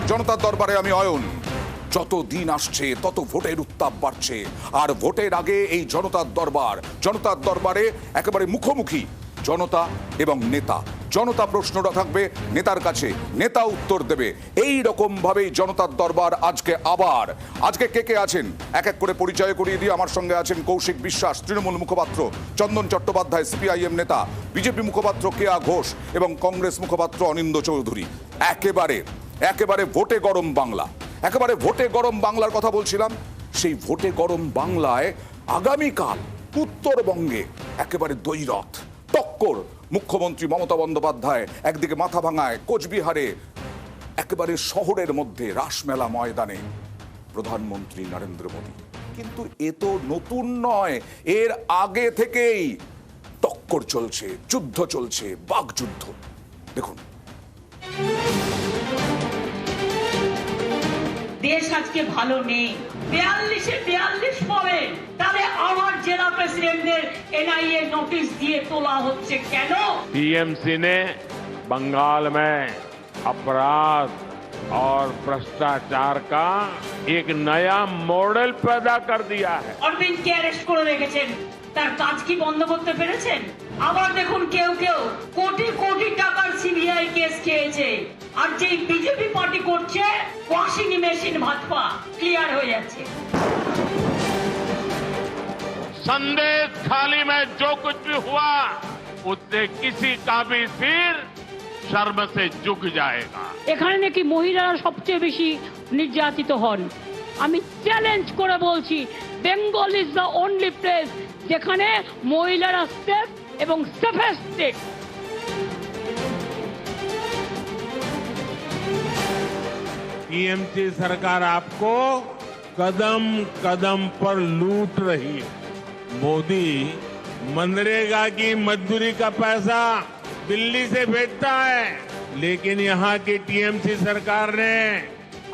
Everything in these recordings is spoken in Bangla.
জনতার দরবারে আমি অয়ন। যত দিন আসছে তত ভোটের উত্তাপ বাড়ছে, আর ভোটের আগে এই জনতার দরবারে একেবারে মুখোমুখি জনতা এবং নেতা। জনতা প্রশ্নটা থাকবে নেতার কাছে, নেতা উত্তর দেবে। এই রকম ভাবেই জনতার দরবার আজকে কে কে আছেন এক এক করে পরিচয় করিয়ে দিয়ে। আমার সঙ্গে আছেন কৌশিক বিশ্বাস, তৃণমূল মুখপাত্র; চন্দন চট্টোপাধ্যায়, সিপিআইএম নেতা; বিজেপি মুখপাত্র কেয়া ঘোষ এবং কংগ্রেস মুখপাত্র অনিন্দ চৌধুরী। একেবারে ভোটে গরম বাংলা, একেবারে ভোটে গরম বাংলার কথা বলছিলাম। সেই ভোটে গরম বাংলায় আগামীকাল উত্তরবঙ্গে একেবারে দ্বৈরথ, টক্কর। মুখ্যমন্ত্রী মমতা বন্দ্যোপাধ্যায় একদিকে মাথাভাঙায়, কোচবিহারে, একেবারে শহরের মধ্যে রাসমেলা ময়দানে প্রধানমন্ত্রী নরেন্দ্র মোদী। কিন্তু এ তো নতুন নয়, এর আগে থেকেই টক্কর চলছে, যুদ্ধ চলছে, বাকযুদ্ধ। দেখুন, দেশ আজকে ভালো নেই। 42 পাবে, তাহলে আমার জেলা প্রেসিডেন্টদের এনআইএ নোটিশ দিয়ে তোলা হচ্ছে কেন? टीएमसी ने बंगाल में अपराध और भ्रष्टाचार का एक नया मॉडल पैदा कर दिया है। অরবিন্দকে অ্যারেস্ট করে রেখেছেন, তার কাজ কি বন্ধ করতে পেরেছেন? আবার দেখুন, কেউ কোটি কোটি টাকার সিবিআই কেস খেয়েছে, আর যেই বিজেপি পার্টি করছে ওয়াশিং মেশিন ভাজপা, ক্লিয়ার হয়ে যাচ্ছে। संदेश थाली में जो कुछ भी हुआ उससे किसी का भी सिर शर्म से झुक जाएगा। এখানে নাকি মহিলারা সবচেয়ে বেশি নির্যাতিত হন। আমি চ্যালেঞ্জ করে বলছি, Bengal is the only place যেখানে মহিলারা সেফ এবং সেফেস্ট স্টেট। टीएमसी सरकार आपको कदम कदम पर लूट रही है। मोदी मनरेगा की मजदूरी का पैसा दिल्ली से भेजता है, लेकिन यहाँ की टीएमसी सरकार ने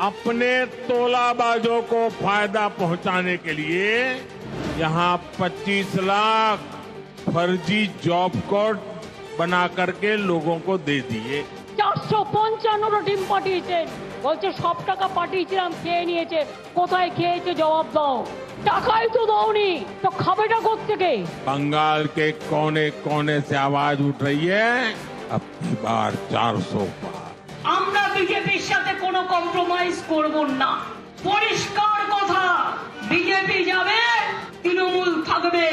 अपने तोलाबाजों को फायदा पहुंचाने के लिए यहाँ 25 लाख फर्जी जॉब कार्ड बना करके लोगों को दे दिए। 455টা টিম পাঠিয়েছেন, বলছে সব টাকা পাঠিয়েছিলাম, খেয়ে নিয়েছে। কোথায় খেয়েছে জবাব দাও। টাকাই তো দাওনি, তো খাবেটা কোত্থেকে? बंगाल के कोने कोने से आवाज उठ रही है, अब की बार 400 पार। আমরা বিজেপির সাথে কোনো কম্প্রোমাইজ করব না। পরিষ্কার কথা, বিজেপি যাবে, তৃণমূল থাকবে।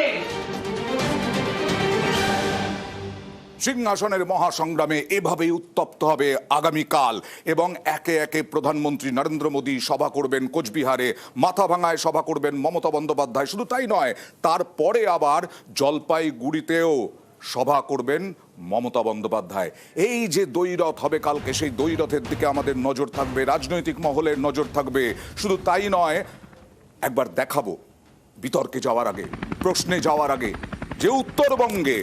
সিংহাসনের মহাসংগ্রামে এভাবেই উত্তপ্ত হবে আগামীকাল। এবং একে একে প্রধানমন্ত্রী নরেন্দ্র মোদী সভা করবেন কোচবিহারে, মাথাভাঙায় সভা করবেন মমতা বন্দ্যোপাধ্যায়। শুধু তাই নয়, তারপরে আবার জলপাইগুড়িতেও সভা করবেন মমতা বন্দ্যোপাধ্যায়। এই যে দ্বৈরথ হবে কালকে, সেই দ্বৈরথের দিকে আমাদের নজর থাকবে, রাজনৈতিক মহলের নজর থাকবে। শুধু তাই নয়, একবার দেখাবো বিতর্কে যাওয়ার আগে, প্রশ্নে যাওয়ার আগে, যে উত্তরবঙ্গে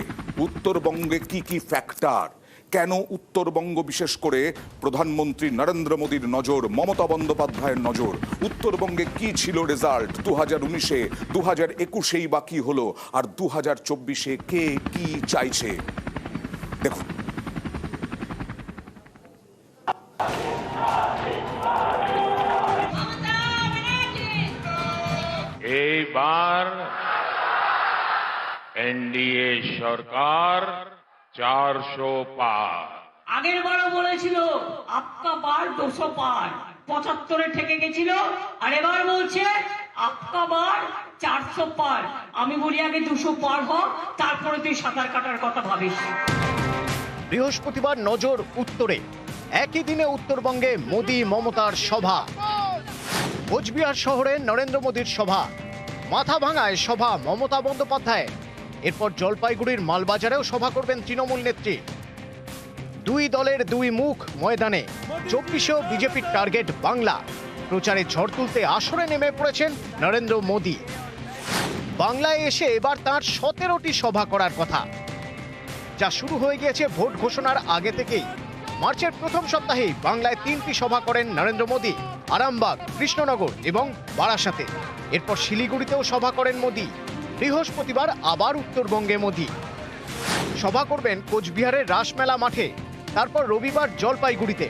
কি কি ফ্যাক্টর, কেন উত্তরবঙ্গ বিশেষ করে প্রধানমন্ত্রী নরেন্দ্র মোদীর নজর, মমতা বন্দ্যোপাধ্যায়ের নজর। উত্তরবঙ্গে কি ছিল রেজাল্ট 2019-এ, 2021-এই বা কি হলো, আর 2024-এ কে কি চাইছে, দেখুন। एक बार एनडीए सरकार 400 पार। আগের বারও বলেছিল আপকা বার 200 পার, 75-এ ঠেকে গেছিল, আর এবার বলছে আপকা বার 400 পার। আমি বলি আগে 200 পার হ, তারপরে তুই সাঁতার কাটার কথা ভাবিস। বৃহস্পতিবার নজর উত্তরে, একই দিনে উত্তরবঙ্গে মোদী মমতার সভা। কোচবিহার শহরে নরেন্দ্র মোদীর সভা, মাথাভাঙায় সভা মমতা বন্দ্যোপাধ্যায়। এরপর জলপাইগুড়ির মালবাজারেও সভা করবেন তৃণমূল নেত্রী। দুই দলের দুই মুখ ময়দানে। 24-এও বিজেপির টার্গেট বাংলা। প্রচারে ঝড় তুলতে আসরে নেমে পড়েছেন নরেন্দ্র মোদী। বাংলায় এসে এবার তাঁর 17টি সভা করার কথা, যা শুরু হয়ে গিয়েছে ভোট ঘোষণার আগে থেকেই। মার্চের প্রথম সপ্তাহেই বাংলায় 3টি সভা করেন নরেন্দ্র মোদী, আরামবাগ, কৃষ্ণনগর এবং বারাসাতে। এরপর শিলিগুড়িতেও সভা করেন মোদী। বৃহস্পতিবার আবার উত্তরবঙ্গে মোদী সভা করবেন কোচবিহারের রাসমেলা মাঠে, তারপর রবিবার জলপাইগুড়িতে।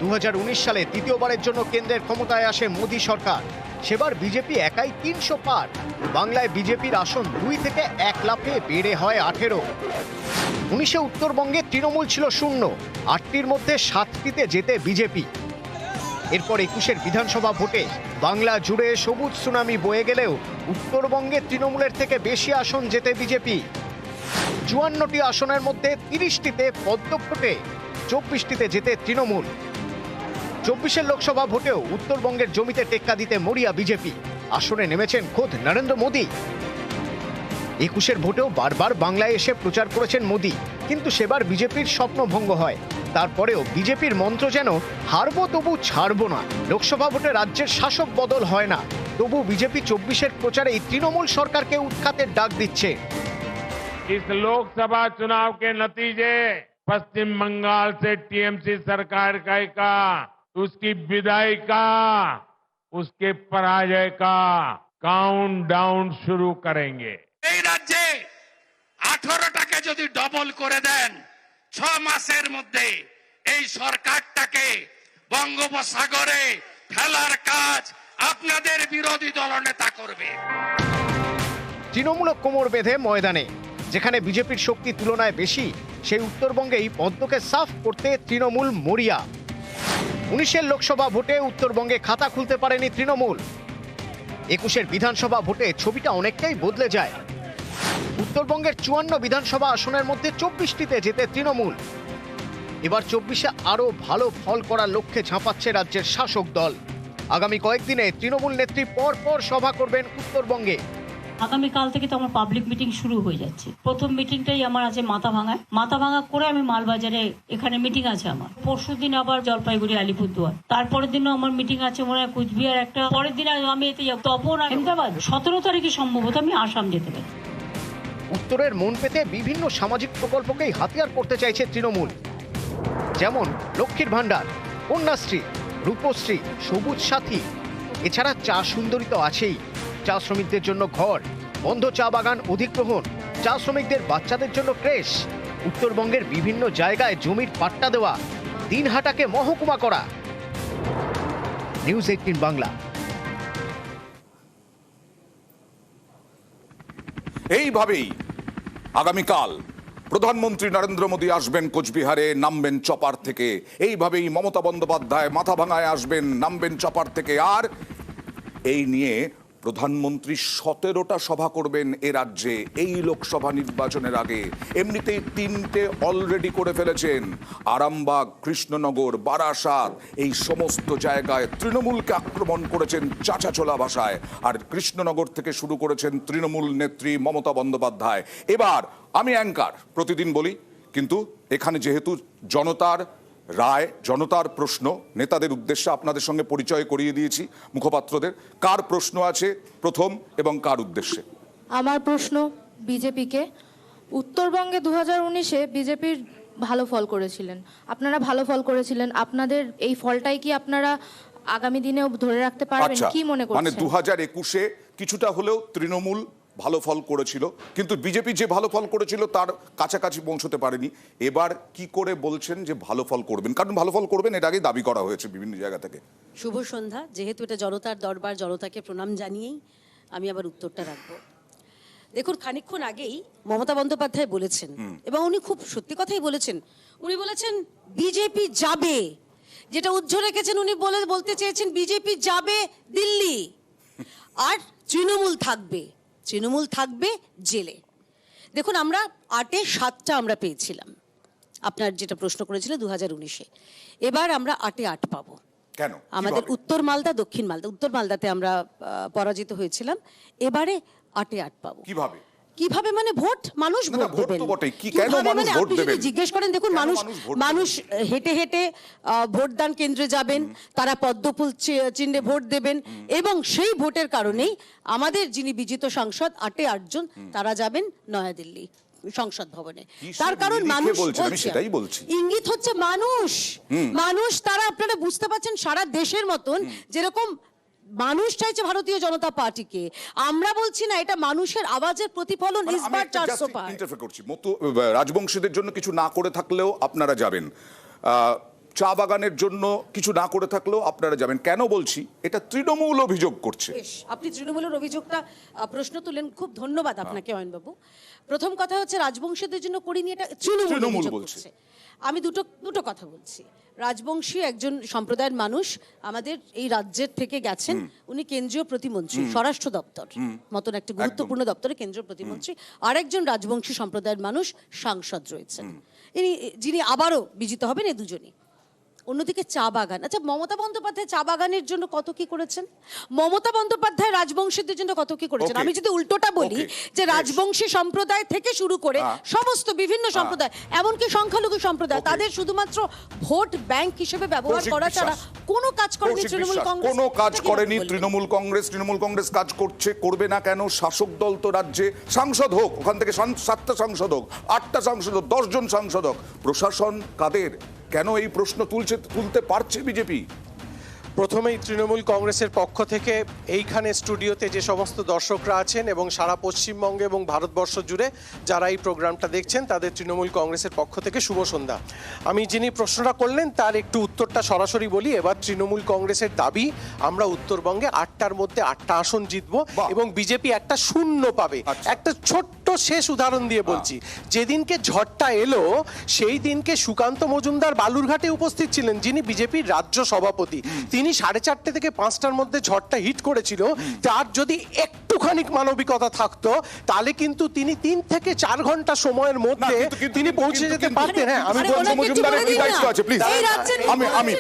2019 সালে দ্বিতীয়বারের জন্য কেন্দ্রের ক্ষমতায় আসে মোদী সরকার। সেবার বিজেপি একাই 300 পার। বাংলায় বিজেপির আসন 2 থেকে 1 লাফে বেড়ে হয় 18। 19-এ উত্তরবঙ্গে তৃণমূল ছিল 0, 8টির মধ্যে 7টিতে জেতে বিজেপি। এরপর 21-এর বিধানসভা ভোটে বাংলা জুড়ে সবুজ সুনামি বয়ে গেলেও উত্তরবঙ্গে তৃণমূলের থেকে বেশি আসন জেতে বিজেপি। 54টি আসনের মধ্যে 30টিতে পদ্ম ফোটে, 24টিতে জেতে তৃণমূল। 24-এর লোকসভা ভোটেও উত্তরবঙ্গের জমিতে টেক্কা দিতে মরিয়া বিজেপি। আসনে নেমেছেন খোদ নরেন্দ্র মোদী। 21-এর ভোটেও বারবার বাংলায় এসে প্রচার করেছেন মোদী, কিন্তু সেবার বিজেপির স্বপ্নভঙ্গ হয়। তারপরেও বিজেপির মন্ত্র যেন হারবো তবু ছাড়বো না। লোকসভা ভোটে রাজ্যের শাসক বদল হয় না, তবু বিজেপি 24-এর প্রচারেই তৃণমূল সরকারকে উৎখাতের ডাক দিচ্ছে। इस लोकसभा चुनाव के नतीजे पश्चिम बंगाल से टीएमसी सरकार का उसकी विदाई का, उसके पराजय का काउंटडाउन शुरू करेंगे। এই রাজ্যে 18টাকে যদি ডবল করে দেন 6 মাসের মধ্যে এই সরকারটাকে বঙ্গোপসাগরে ফেলার কাজ আপনাদের বিরোধী দলনেতা করবে। তৃণমূল কোমর বেঁধে ময়দানে, যেখানে বিজেপির শক্তি তুলনায় বেশি, সেই উত্তরবঙ্গেই পদ্মকে সাফ করতে তৃণমূল মরিয়া। 19-এর লোকসভা ভোটে উত্তরবঙ্গে খাতা খুলতে পারেনি তৃণমূল। 21-এর বিধানসভা ভোটে ছবিটা অনেকটাই বদলে যায়। উত্তরবঙ্গের 54 বিধানসভা আসনের মধ্যে 24টিতে জেতে তৃণমূল। এবার 24-এ আরো ভালো ফল করার লক্ষ্যে ঝাঁপাচ্ছে রাজ্যের শাসক দল। আগামী কয়েকদিনে তৃণমূল নেত্রী পর পর সভা করবেন উত্তরবঙ্গে। আগামীকাল থেকে তো আমার পাবলিক মিটিং শুরু হয়ে যাচ্ছে। প্রথম মিটিংটাই আমার আছে মাথাভাঙা করে আমি মালবাজারে, এখানে মিটিং আছে আমার। পরশুদিন আবার জলপাইগুড়ি, আলিপুরদুয়ার। তারপরের দিনও আমার মিটিং আছে মনে হয় কুচবিহার একটা। পরের দিন আমি এতে যাব তপন, আহমেদাবাদ। 17 তারিখে সম্ভবত আমি আসাম যেতে পারি। উত্তরের মন পেতে বিভিন্ন সামাজিক প্রকল্পকেই হাতিয়ার করতে চাইছে তৃণমূল, যেমন লক্ষ্মীর ভাণ্ডার, কন্যাশ্রী, রূপশ্রী, সবুজ সাথী। এছাড়া চা সুন্দরী তো আছেই। চা শ্রমিকদের জন্য ঘর, বন্ধ চা বাগান অধিগ্রহণ, চা শ্রমিকদের বাচ্চাদের জন্য ক্রেশ, উত্তরবঙ্গের বিভিন্ন জায়গায় জমির পাট্টা দেওয়া, দিনহাটাকে মহকুমা করা। নিউজ 18 বাংলা। এইভাবেই আগামীকাল প্রধানমন্ত্রী নরেন্দ্র মোদী আসবেন কোচবিহারে, নামবেন চপার থেকে। এইভাবেই মমতা বন্দ্যোপাধ্যায় মাথাভাঙায় আসবেন, নামবেন চপার থেকে। আর এই নিয়ে প্রধানমন্ত্রী 17টা সভা করবেন এ রাজ্যে এই লোকসভা নির্বাচনের আগে। এমনিতেই 3টে অলরেডি করে ফেলেছেন। আরামবাগ, কৃষ্ণনগর, বারাসাত, এই সমস্ত জায়গায় তৃণমূলকে আক্রমণ করেছেন চাঁচাছোলা ভাষায়। আর কৃষ্ণনগর থেকে শুরু করেছেন তৃণমূল নেত্রী মমতা বন্দ্যোপাধ্যায়। এবার আমি অ্যাঙ্কার, প্রতিদিন বলি, কিন্তু এখানে যেহেতু জনতার রায়, জনতার প্রশ্ন, নেতাদের উদ্দেশ্যে আপনাদের সঙ্গে পরিচয় করিয়ে দিয়েছি মুখপাত্রদের। কার প্রশ্ন আছে প্রথম এবং কার উদ্দেশ্যে? আমার প্রশ্ন বিজেপিকে। উত্তরবঙ্গে 2019-এ বিজেপির ভালো ফল করেছিলেন, আপনারা ভালো ফল করেছিলেন। আপনাদের এই ফলটাই কি আপনারা আগামী দিনেও ধরে রাখতে পারবেন? কি মনে করছেন? মানে 2021-এ কিছুটা হলেও তৃণমূল ভালো ফল করেছিল, কিন্তু বিজেপি যে ভালো ফল করেছিল তার কাছাকাছি পৌঁছতে পারেনি। এবার কি করে বলছেন যে ভালো ফল করবেন? কারণ ভালো ফল করবেন এর আগে দাবি করা হয়েছে বিভিন্ন জায়গা থেকে। শুভ সন্ধ্যা। যেহেতু এটা জনতার দরবার, জনতাকে প্রণাম জানিয়েই আমি আবার উত্তরটা রাখবো। দেখুন, খানিকক্ষণ আগেই মমতা বন্দ্যোপাধ্যায় বলেছেন, এবং উনি খুব সত্যি কথাই বলেছেন। উনি বলেছেন বিজেপি যাবে, যেটা উজ্জ্বল রেখেছেন। উনি বলতে চেয়েছেন বিজেপি যাবে দিল্লি, আর তৃণমূল থাকবে জেলে। দেখুন, আমরা 8-এ 7টা আমরা পেয়েছিলাম, আপনার যেটা প্রশ্ন করেছিল 2019-এ। এবার আমরা 8-এ 8 পাবো। কেন? আমাদের উত্তর মালদা, দক্ষিণ মালদা, উত্তর মালদাতে আমরা পরাজিত হয়েছিলাম। এবারে 8-এ 8 পাবো। কিভাবে মানে ভোট, মানুষ ভোট দেবেন। মানে আপনি যদি জিজ্ঞেস করেন, দেখুন, মানুষ হেঁটে হেঁটে ভোটদান কেন্দ্রে যাবেন, তারা পদ্মফুল চিহ্নে ভোট দেবেন, এবং সেই ভোটের কারণেই আমাদের যিনি বিজিত সাংসদ 8-এ 8 জন, তারা যাবেন নয়াদিল্লি সংসদ ভবনে। তার কারণ মানুষ, ইঙ্গিত হচ্ছে মানুষ। তারা, আপনারা বুঝতে পারছেন, সারা দেশের মতন যেরকম মানুষ চাইছে ভারতীয় জনতা পার্টিকে, আমরা বলছি না, এটা মানুষের আওয়াজের প্রতিফলন। ইসবার 400 পার। রাজবংশীদের জন্য কিছু না করে থাকলেও আপনারা যাবেন। চা বাগানের জন্য কিছু না করে থাকলেও আপনারা যাবেন। কেন বলছি, এটা তৃণমূল অভিযোগ করছে। আপনি তৃণমূলের অভিযোগটা প্রশ্ন তুলেন, খুব ধন্যবাদ আপনাকে অয়নবাবু। প্রথম কথা হচ্ছে রাজবংশীদের জন্য করিনি, এটা তৃণমূল বলছে। আমি দুটো কথা বলছি। রাজবংশী একজন সম্প্রদায়ের মানুষ, আমাদের এই রাজ্যের থেকে গেছেন, উনি কেন্দ্রীয় প্রতিমন্ত্রী, স্বরাষ্ট্র দপ্তর মতন একটা গুরুত্বপূর্ণ দপ্তরে কেন্দ্রীয় প্রতিমন্ত্রী। আরেকজন রাজবংশী সম্প্রদায়ের মানুষ সাংসদ রয়েছেন, যিনি আবারও বিজিত হবেন, এই দুজনই। অন্যদিকে চা বাগান, আচ্ছা মমতা বন্দ্যোপাধ্যায় চা বাগানের জন্য কত কি করেছেন? মমতা বন্দ্যোপাধ্যায় রাজবংশীদের জন্য কত কি করেছেন? আমি যদি উল্টোটা বলি যে রাজবংশী সম্প্রদায় থেকে শুরু করে সমস্ত বিভিন্ন সম্প্রদায়, এমনকি সংখ্যালঘু সম্প্রদায়, তাদের শুধুমাত্র ভোট ব্যাংক হিসেবে ব্যবহার করা ছাড়া কোনো কাজ করেনি তৃণমূল কংগ্রেস। কোনো কাজ করেনি তৃণমূল কংগ্রেস। তৃণমূল কংগ্রেস কাজ করছে, করবে না কেন? শাসক দল তো রাজ্যে, সাংসদ হোক, ওখান থেকে 7টা সাংসদ হোক, 8টা সাংসদ হোক, 10 জন সাংসদ হোক, প্রশাসন কাদের? কেন এই প্রশ্ন তুলতে পারছে বিজেপি? প্রথমেই তৃণমূল কংগ্রেসের পক্ষ থেকে এইখানে স্টুডিওতে যে সমস্ত দর্শকরা আছেন এবং সারা পশ্চিমবঙ্গে এবং ভারতবর্ষ জুড়ে যারা এই প্রোগ্রামটা দেখছেন, তাদের তৃণমূল কংগ্রেসের পক্ষ থেকে শুভ সন্ধ্যা। আমি যিনি প্রশ্নটা করলেন তার একটু উত্তরটা সরাসরি বলি। এবার তৃণমূল কংগ্রেসের দাবি, আমরা উত্তরবঙ্গে 8টার মধ্যে 8টা আসন জিতবো এবং বিজেপি একটা শূন্য পাবে। একটা ছোট্ট শেষ উদাহরণ দিয়ে বলছি, যেদিনকে ঝড়টা এলো সেই দিনকে সুকান্ত মজুমদার বালুরঘাটে উপস্থিত ছিলেন, যিনি বিজেপির রাজ্য সভাপতি। তিনি 4:30 থেকে 5টার মধ্যে ঝড়টা হিট করেছিল। তার যদি একটুখানি মানবিকতা থাকতো তাহলে কিন্তু তিনি 3 থেকে 4 ঘন্টা সময়ের মধ্যে তিনি পৌঁছে যেতে পারতেন। হ্যাঁ, আমি মজুমদারের কি দায়িত্ব আছে প্লিজ? আমি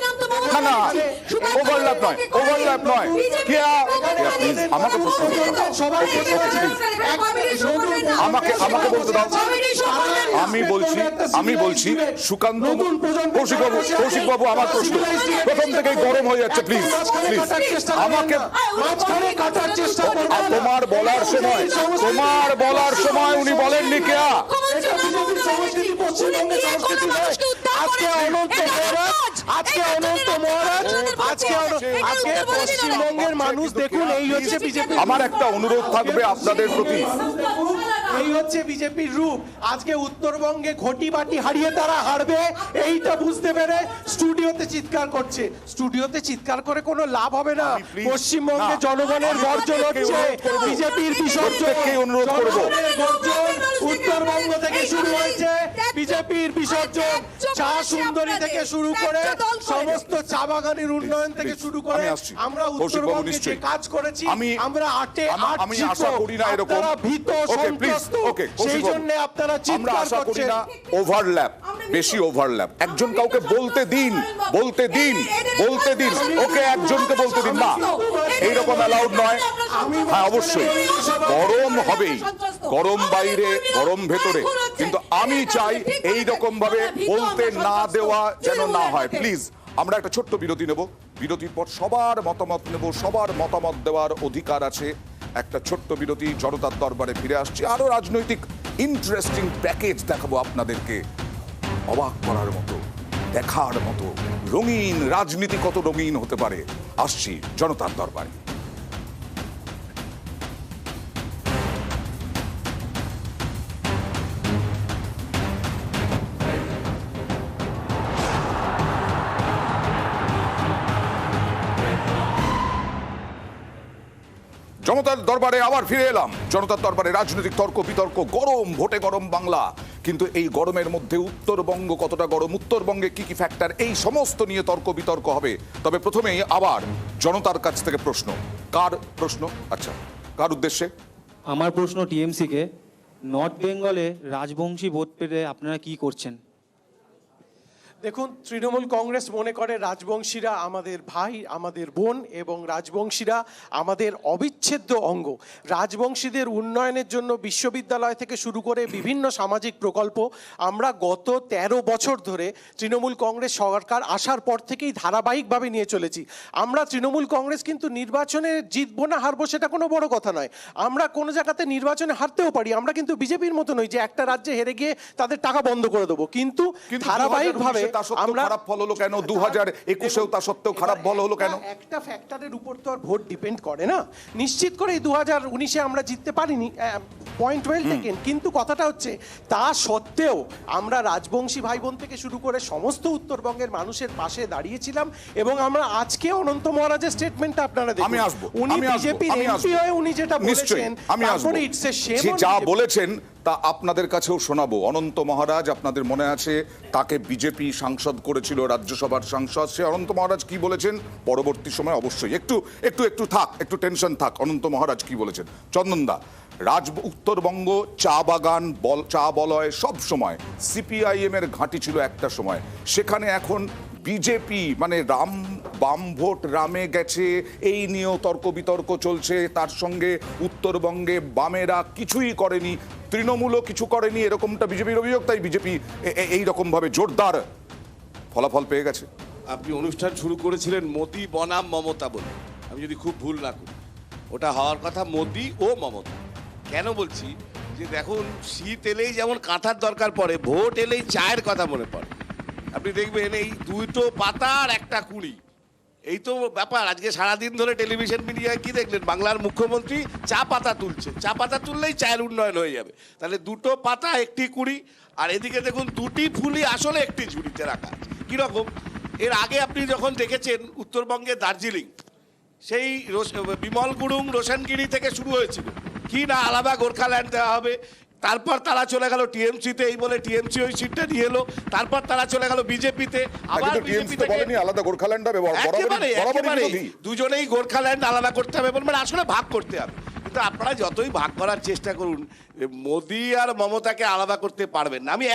না ওভারল্যাপ নয় কে প্লিজ আমাকে প্রশ্ন আমাকে বলতে দাও। আমি বলছি সুকান্ত কৌশিক বাবু আমার প্রশ্ন প্রথম থেকে গরম হয়ে যাচ্ছে। প্লিজ আমাকে তোমার বলার সময় উনি বলেননি কেয়া। পশ্চিমবঙ্গের মানুষ দেখুন, এই হচ্ছে বিজেপি। আমার একটা অনুরোধ থাকবে আপনাদের প্রতি, এই হচ্ছে বিজেপির রূপ। আজকে উত্তরবঙ্গে ঘটি বাটি হারিয়ে তারা হারবে, এইটা বুঝতে পেরে স্টুডিওতে চিৎকার করছে। স্টুডিওতে চিৎকার করে কোনো লাভ হবে না। পশ্চিমবঙ্গে জনগণের গর্জন হচ্ছে, বিজেপির বিসর্জন। অনুরোধ করবো, উত্তরবঙ্গ থেকে শুরু হয়েছে বিজেপির বিসর্জন। চা সুন্দরী থেকে শুরু করে সমস্ত চা বাগানের উন্নয়ন থেকে শুরু করে আমরা উত্তরবঙ্গে যে কাজ করেছি, আমরা 8-এ 8 আমি আশা করি না এরকম ভীত সন্ত্রস্ত, সেই জন্য আপনারা চিৎকার করছেন। ওভারল্যাপ, বেশি ওভারল্যাপ। একজন কাউকে বলতে দিন। ওকে একজনকে বলতে দিন না, এইরকম অ্যালাউড নয়। হ্যাঁ অবশ্যই গরম হবেই, গরম বাইরে গরম ভেতরে, কিন্তু আমি চাই এই রকম ভাবে বলতে না দেওয়া যেন না হয়। প্লিজ আমরা একটা ছোট্ট বিরতি নেব, বিরতির পর সবার মতামত নেব। সবার মতামত দেওয়ার অধিকার আছে। একটা ছোট্ট বিরতি, জনতার দরবারে ফিরে আসছি। আরো রাজনৈতিক ইন্টারেস্টিং প্যাকেজ দেখাবো আপনাদেরকে, অবাক করার মতো, দেখার মতো। রঙিন রাজনীতি কত রঙিন হতে পারে, আসছি জনতার দরবারে। জনতার দরবারে আবার ফিরে এলাম। জনতার দরবারে রাজনৈতিক তর্ক বিতর্ক, গরম ভোটে গরম বাংলা। কিন্তু এই গরমের মধ্যে উত্তরবঙ্গ কতটা গরম, উত্তরবঙ্গে কি কি ফ্যাক্টর, এই সমস্ত নিয়ে তর্ক বিতর্ক হবে। তবে প্রথমেই আবার জনতার কাছ থেকে প্রশ্ন। কার প্রশ্ন? আচ্ছা, কার উদ্দেশ্যে? আমার প্রশ্ন টিএমসি কে। নর্থ বেঙ্গলে রাজবংশী ভোট পেতে আপনারা কি করছেন? দেখুন, তৃণমূল কংগ্রেস মনে করে রাজবংশীরা আমাদের ভাই, আমাদের বোন, এবং রাজবংশীরা আমাদের অবিচ্ছেদ্য অঙ্গ। রাজবংশীদের উন্নয়নের জন্য বিশ্ববিদ্যালয় থেকে শুরু করে বিভিন্ন সামাজিক প্রকল্প আমরা গত 13 বছর ধরে তৃণমূল কংগ্রেস সরকার আসার পর থেকেই ধারাবাহিকভাবে নিয়ে চলেছি। আমরা তৃণমূল কংগ্রেস কিন্তু নির্বাচনে জিতবো না হারবো সেটা কোনো বড় কথা নয়। আমরা কোনো জায়গাতে নির্বাচনে হারতেও পারি। আমরা কিন্তু বিজেপির মতো নই যে একটা রাজ্যে হেরে গিয়ে তাদের টাকা বন্ধ করে দেবো। কিন্তু ধারাবাহিকভাবে আমরা খারাপ ফল হলো কেন? 2021-এও তা সত্ত্বেও খারাপ ফল হলো কেন? একটা ফ্যাক্টরের উপর তো আর ভোট ডিপেন্ড করে না। নিশ্চিত করে 2019-এ আমরা জিততে পারিনি, পয়েন্ট ওয়েল টেকেন, কিন্তু কথাটা হচ্ছে তা সত্ত্বেও আমরা রাজবংশী ভাই বোন থেকে শুরু করে সমস্ত উত্তরবঙ্গের মানুষের পাশে দাঁড়িয়েছিলাম, এবং আমরা আজকে অনন্ত মহারাজের স্টেটমেন্টটা আপনারা দেখুন, উনি বিজেপির এমপি হয়ে উনি যেটা বলেছেন, তারপরে ইটস এ শেম যা বলেছেন তা আপনাদের কাছেও শোনাবো। অনন্ত মহারাজ, আপনাদের মনে আছে তাকে বিজেপি সাংসদ করেছিল, রাজ্যসভার সাংসদ। সে অনন্ত মহারাজ কি বলেছেন পরবর্তী সময় অবশ্যই একটু থাক, একটু টেনশন থাক। অনন্ত মহারাজ কি বলেছেন চন্দনদা? উত্তরবঙ্গ চা বাগান চা বলয় সব সময় সিপিআইএম এর ঘাঁটি ছিল একটা সময়, সেখানে এখন বিজেপি মানে বাম ভোট রামে গেছে, এই নিয়েও তর্ক বিতর্ক চলছে। তার সঙ্গে উত্তরবঙ্গে বামেরা কিছুই করেনি, তৃণমূলও কিছু করেনি, এরকমটা বিজেপির অভিযোগ। তাই বিজেপি এই রকম ভাবে জোরদার ফলাফল পেয়ে গেছে। আপনি অনুষ্ঠান শুরু করেছিলেন মোদি বনাম মমতা বলে, আমি যদি খুব ভুল না করি ওটা হওয়ার কথা মোদি ও মমতা। কেন বলছি যে দেখুন, শীত এলেই যেমন কাঁথার দরকার পড়ে, ভোট এলেই চায়ের কথা মনে পড়ে। আপনি দেখবেন এই দুটো পাতা আর একটা কুড়ি, এই তো ব্যাপার। আজকে সারাদিন ধরে টেলিভিশন মিডিয়ায় কি দেখলেন? বাংলার মুখ্যমন্ত্রী চা পাতা তুলছে, চা পাতা তুললেই চায়ের উন্নয়ন হয়ে যাবে। তাহলে দুটো পাতা একটি কুড়ি, আর এদিকে দেখুন দুটি ফুলই আসলে একটি ঝুড়িতে রাখা। কিরকম? এর আগে আপনি যখন দেখেছেন উত্তরবঙ্গে দার্জিলিং, সেই বিমল গুরুং রোশনগিরি থেকে শুরু হয়েছিল কি না আলাদা গোর্খাল্যান্ড দেওয়া হবে, তারপর তারা চলে গেল টিএমসিতে, এই বলে টিএমসি ওই সিটটা নিয়ে এলো, তারপর তারা চলে গেল বিজেপিতে, আবার বিজেপি থেকে আলাদা গোর্খাল্যান্ড হবে, একেবারে দুজনেই গোর্খাল্যান্ড আলাদা করতে হবে, মানে আসলে ভাগ করতে হবে। কিন্তু আপনারা যতই ভাগ করার চেষ্টা করুন, মোদি আর মমতাকে আলাদা করতে পারবেন না। আমি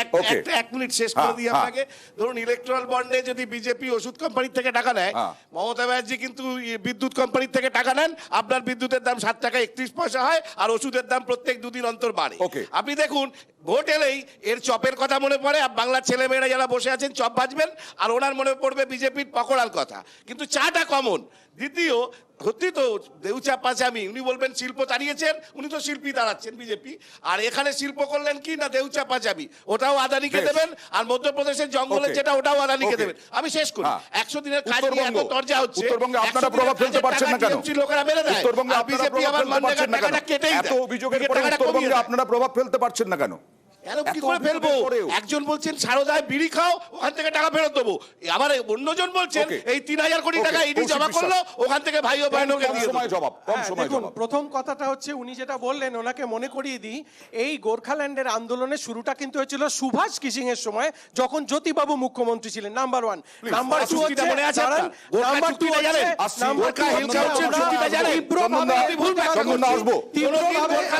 এক মিনিট শেষ করে দিই আপনাকে। ধরুন ইলেকট্রাল বন্ডে যদি বিজেপি ওষুধ কোম্পানির থেকে টাকা নেয়, মমতা ব্যানার্জি কিন্তু বিদ্যুৎ কোম্পানির থেকে টাকা নেন, আপনার বিদ্যুতের দাম 7 টাকা 31 পয়সা হয়, আর ওষুধের দাম প্রত্যেক 2 দিন অন্তর বাড়ে। আপনি দেখুন ভোট এলেই এর চপের কথা মনে পড়ে, আর বাংলার ছেলেমেয়েরা যারা বসে আছেন চপ ভাজবেন, আর ওনার মনে পড়বে বিজেপির পকোড়ার কথা। কিন্তু চাটা কমন। দ্বিতীয় সত্যি তো দেউচা পাচামি, উনি বলবেন শিল্প তাড়িয়েছেন, উনি তো শিল্পী দাঁড়াচ্ছেন বিজেপি, আর এখানে শিল্প করলেন কি না দেউচা পাচামি, ওটাও আদানিকে দেবেন, আর মধ্যপ্রদেশের জঙ্গলে যেটা ওটাও আদানিকে দেবেন। আমি শেষ করি, 100 দিনের কাজ নিয়ে এত চর্চা হচ্ছে, উত্তরবঙ্গে আপনারা প্রভাব ফেলতে পারছেন না কেন? লোকেরা মেরে দেয়, উত্তরবঙ্গে বিজেপি আবার মানরেগার টাকাটা কেটেই দেয়। এত অভিযোগের পরে উত্তরবঙ্গে আপনারা প্রভাব ফেলতে পারছেন না কেন? কি করে ফেলবো? একজন বলছেন সারদায় বিড়ি খাও, ওখান থেকে টাকা ফেরত দেবো, আবার অন্যজন বলছেন এই 3000 কোটি টাকা ইডি জমা করলো, ওখান থেকে ভাই ও বোনকে দিয়ে দেখুন, প্রথম কথাটা হচ্ছে উনি যেটা বললেন, ওনাকে মনে করিয়ে দিই, এই গোর্খাল্যান্ডের আন্দোলনের শুরুটা কিন্তু হয়েছিল সুভাষ কিসিং এর সময়, যখন জ্যোতিবাবু মুখ্যমন্ত্রী ছিলেন। নাম্বার 1। নাম্বার 2 হচ্ছে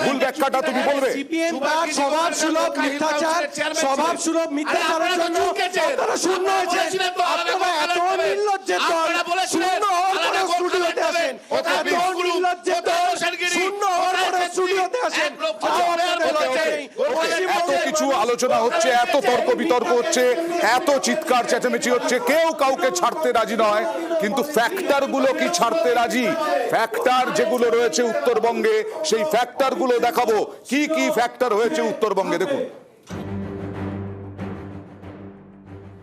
ভুল ব্যাখ্যাটা তুমি বলবে। সিপিএম তার স্বভাব সুলভ মিথ্যাচার, স্বভাব সুলভ মিথ্যাচারের জন্য আপনারা শূন্য হয়েছে। আপনারা এত নির্লজ্জের দল, শূন্য হওয়ার পরে স্টুডিওতে আসেন, এত নির্লজ্জের দল, শূন্য হওয়ার পরে স্টুডিওতে আসেন। এত কিছু আলোচনা হচ্ছে, এত তর্ক বিতর্ক হচ্ছে, এত চিৎকার চেঁচামেচি হচ্ছে, কেউ কাউকে ছাড়তে রাজি নয়, কিন্তু ফ্যাক্টর গুলো কি ছাড়তে রাজি? ফ্যাক্টর যেগুলো রয়েছে উত্তরবঙ্গে, সেই ফ্যাক্টর গুলো দেখাবো। কি কি ফ্যাক্টর হয়েছে উত্তরবঙ্গে দেখুন।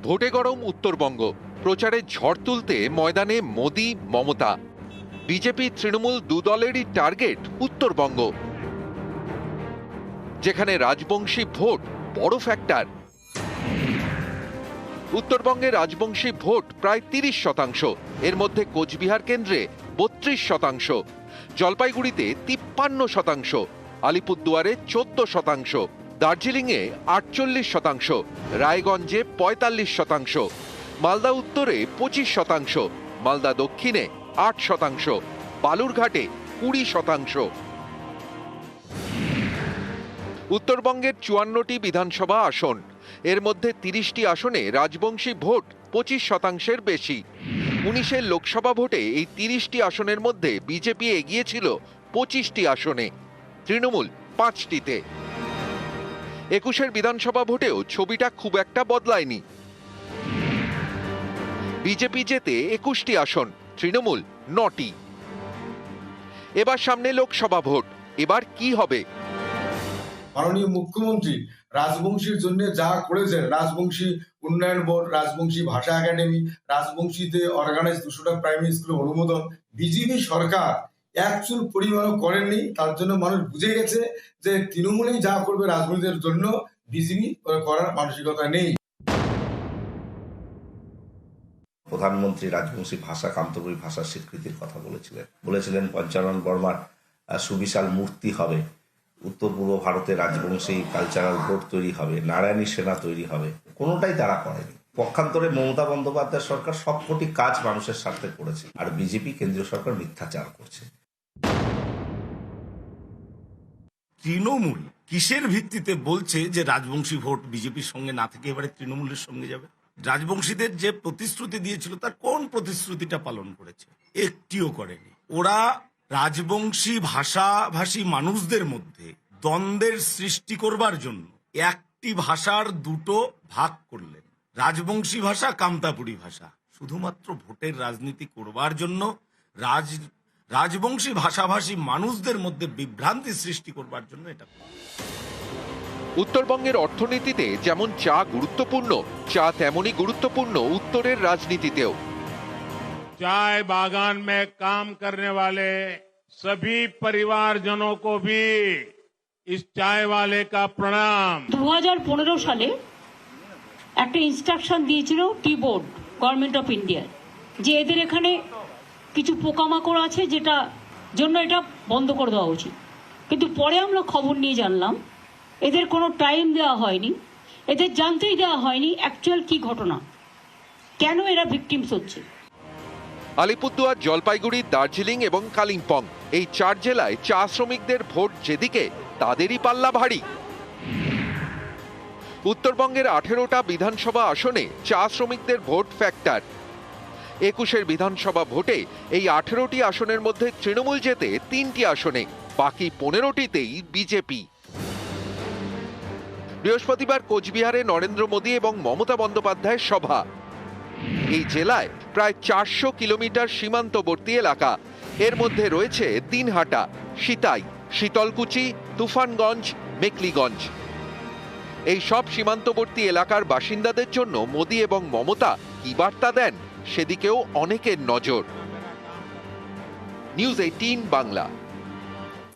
ভোটে গরম উত্তরবঙ্গ, প্রচারে ঝড় তুলতে ময়দানে মোদি মমতা। বিজেপি তৃণমূল দুদলেরই টার্গেট উত্তরবঙ্গ, যেখানে রাজবংশী ভোট বড় ফ্যাক্টর। উত্তরবঙ্গে রাজবংশী ভোট প্রায় 30%, এর মধ্যে কোচবিহার কেন্দ্রে 32%, জলপাইগুড়িতে 53%, আলিপুরদুয়ারে 14%, দার্জিলিংয়ে 48%, রায়গঞ্জে 45%, মালদা উত্তরে 25%, মালদা দক্ষিণে 8%, বালুরঘাটে 20%। উত্তরবঙ্গের 54টি বিধানসভা আসন, এর মধ্যে 30টি আসনে রাজবংশী ভোট 25%-এর বেশি। 19-এর লোকসভা ভোটে এই 30টি আসনের মধ্যে বিজেপি এগিয়ে ছিল 25টি আসনে, তৃণমূল 5টিতে। 21-এর বিধানসভা ভোটেও ছবিটা খুব একটা বদলায়নি। বিজেপি জেতে 21টি আসন, তৃণমূল 9টি। এবার সামনে লোকসভা ভোট, এবার কি হবে? মাননীয় মুখ্যমন্ত্রী রাজবংশীর জন্য যা করেছেন, রাজবংশী উন্নয়ন বোর্ড, রাজবংশী ভাষা একাডেমি, রাজবংশীতে অর্গানাইজ 200টা প্রাইমারি স্কুলের অনুমোদন, বিজেপি সরকার একচুল পরিমাণও করেননি। তার জন্য মানুষ বুঝে গেছে যে তৃণমূলেই যা করবে রাজনীতির জন্য, বিজেপি করার মানসিকতা নেই। প্রধানমন্ত্রী রাজবংশী ভাষা, কান্তপুরী ভাষার স্বীকৃতির কথা বলেছিলেন পঞ্চানন বর্মার সুবিশাল মূর্তি হবে, উত্তর পূর্ব ভারতে রাজবংশী কালচারাল বোর্ড তৈরি হবে, নারায়ণী সেনা তৈরি হবে, কোনোটাই তারা করেনি। পক্ষান্তরে মমতা বন্দ্যোপাধ্যায় সরকার সবকটি কাজ মানুষের স্বার্থে করেছে, আর বিজেপি কেন্দ্রীয় সরকার মিথ্যাচার করছে। তৃণমূল কিসের ভিত্তিতে বলছে যে রাজবংশী ভোট বিজেপির সঙ্গে না থেকে এবারে তৃণমূলের সঙ্গে যাবে? রাজবংশীদের যে প্রতিশ্রুতি দিয়েছিল তার কোন প্রতিশ্রুতিটা পালন করেছে? একটিও করেনি। ওরা রাজবংশী ভাষাভাষী মানুষদের মধ্যে দ্বন্দ্বের সৃষ্টি করবার জন্য একটি ভাষার দুটো ভাগ করলেন, রাজবংশী ভাষা, কামতাপুরী ভাষা, শুধুমাত্র ভোটের রাজনীতি করবার জন্য, রাজবংশী ভাষাভাষী মানুষদের মধ্যে বিভ্রান্তি সৃষ্টি করবার জন্য এটা। উত্তরবঙ্গের অর্থনীতিতে যেমন চা গুরুত্বপূর্ণ, চা তেমনই গুরুত্বপূর্ণ উত্তরের রাজনীতিতেও। चाय बागान में काम करने वाले सभी परिवारजनों को भी इस चाय वाले का प्रणाम। 2015 সালে একটা ইনস্ট্রাকশন দিয়েছিল tea board, government of India, যে এদের এখানে কিছু পোকামাকড় আছে যেটা জন্য এটা বন্ধ করে দেওয়া উচিত। কিন্তু পরে আমরা খবর নিয়ে জানলাম এদের কোনো টাইম দেওয়া হয়নি, এদের জানতেই দেওয়া হয়নি অ্যাকচুয়াল কি ঘটনা, কেন এরা ভিকটিমস হচ্ছে। আলিপুরদুয়ার, জলপাইগুড়ি, দার্জিলিং এবং কালিম্পং, এই 4 জেলায় চা শ্রমিকদের ভোট যেদিকে তাদেরই পাল্লা ভারী। উত্তরবঙ্গের 18টা বিধানসভা আসনে চা শ্রমিকদের ভোট ফ্যাক্টর। 21 বিধানসভা ভোটে এই 18টি আসনের মধ্যে তৃণমূল জেতে 3টি আসনে, বাকি 15টিতেই বিজেপি। বৃহস্পতিবার কোচবিহারে নরেন্দ্র মোদী এবং মমতা বন্দ্যোপাধ্যায়ের সভা। এই জেলায় প্রায় 400 কিলোমিটার সীমান্তবর্তী এলাকা, এর মধ্যে রয়েছে দিনহাটা, সিতাই, শীতলকুচি, তুফানগঞ্জ, মেকলিগঞ্জ। এই সব সীমান্তবর্তী এলাকার বাসিন্দাদের জন্য মোদী এবং মমতা কি বার্তা দেন, সেদিকেও অনেকের নজর। নিউজ 18 বাংলা।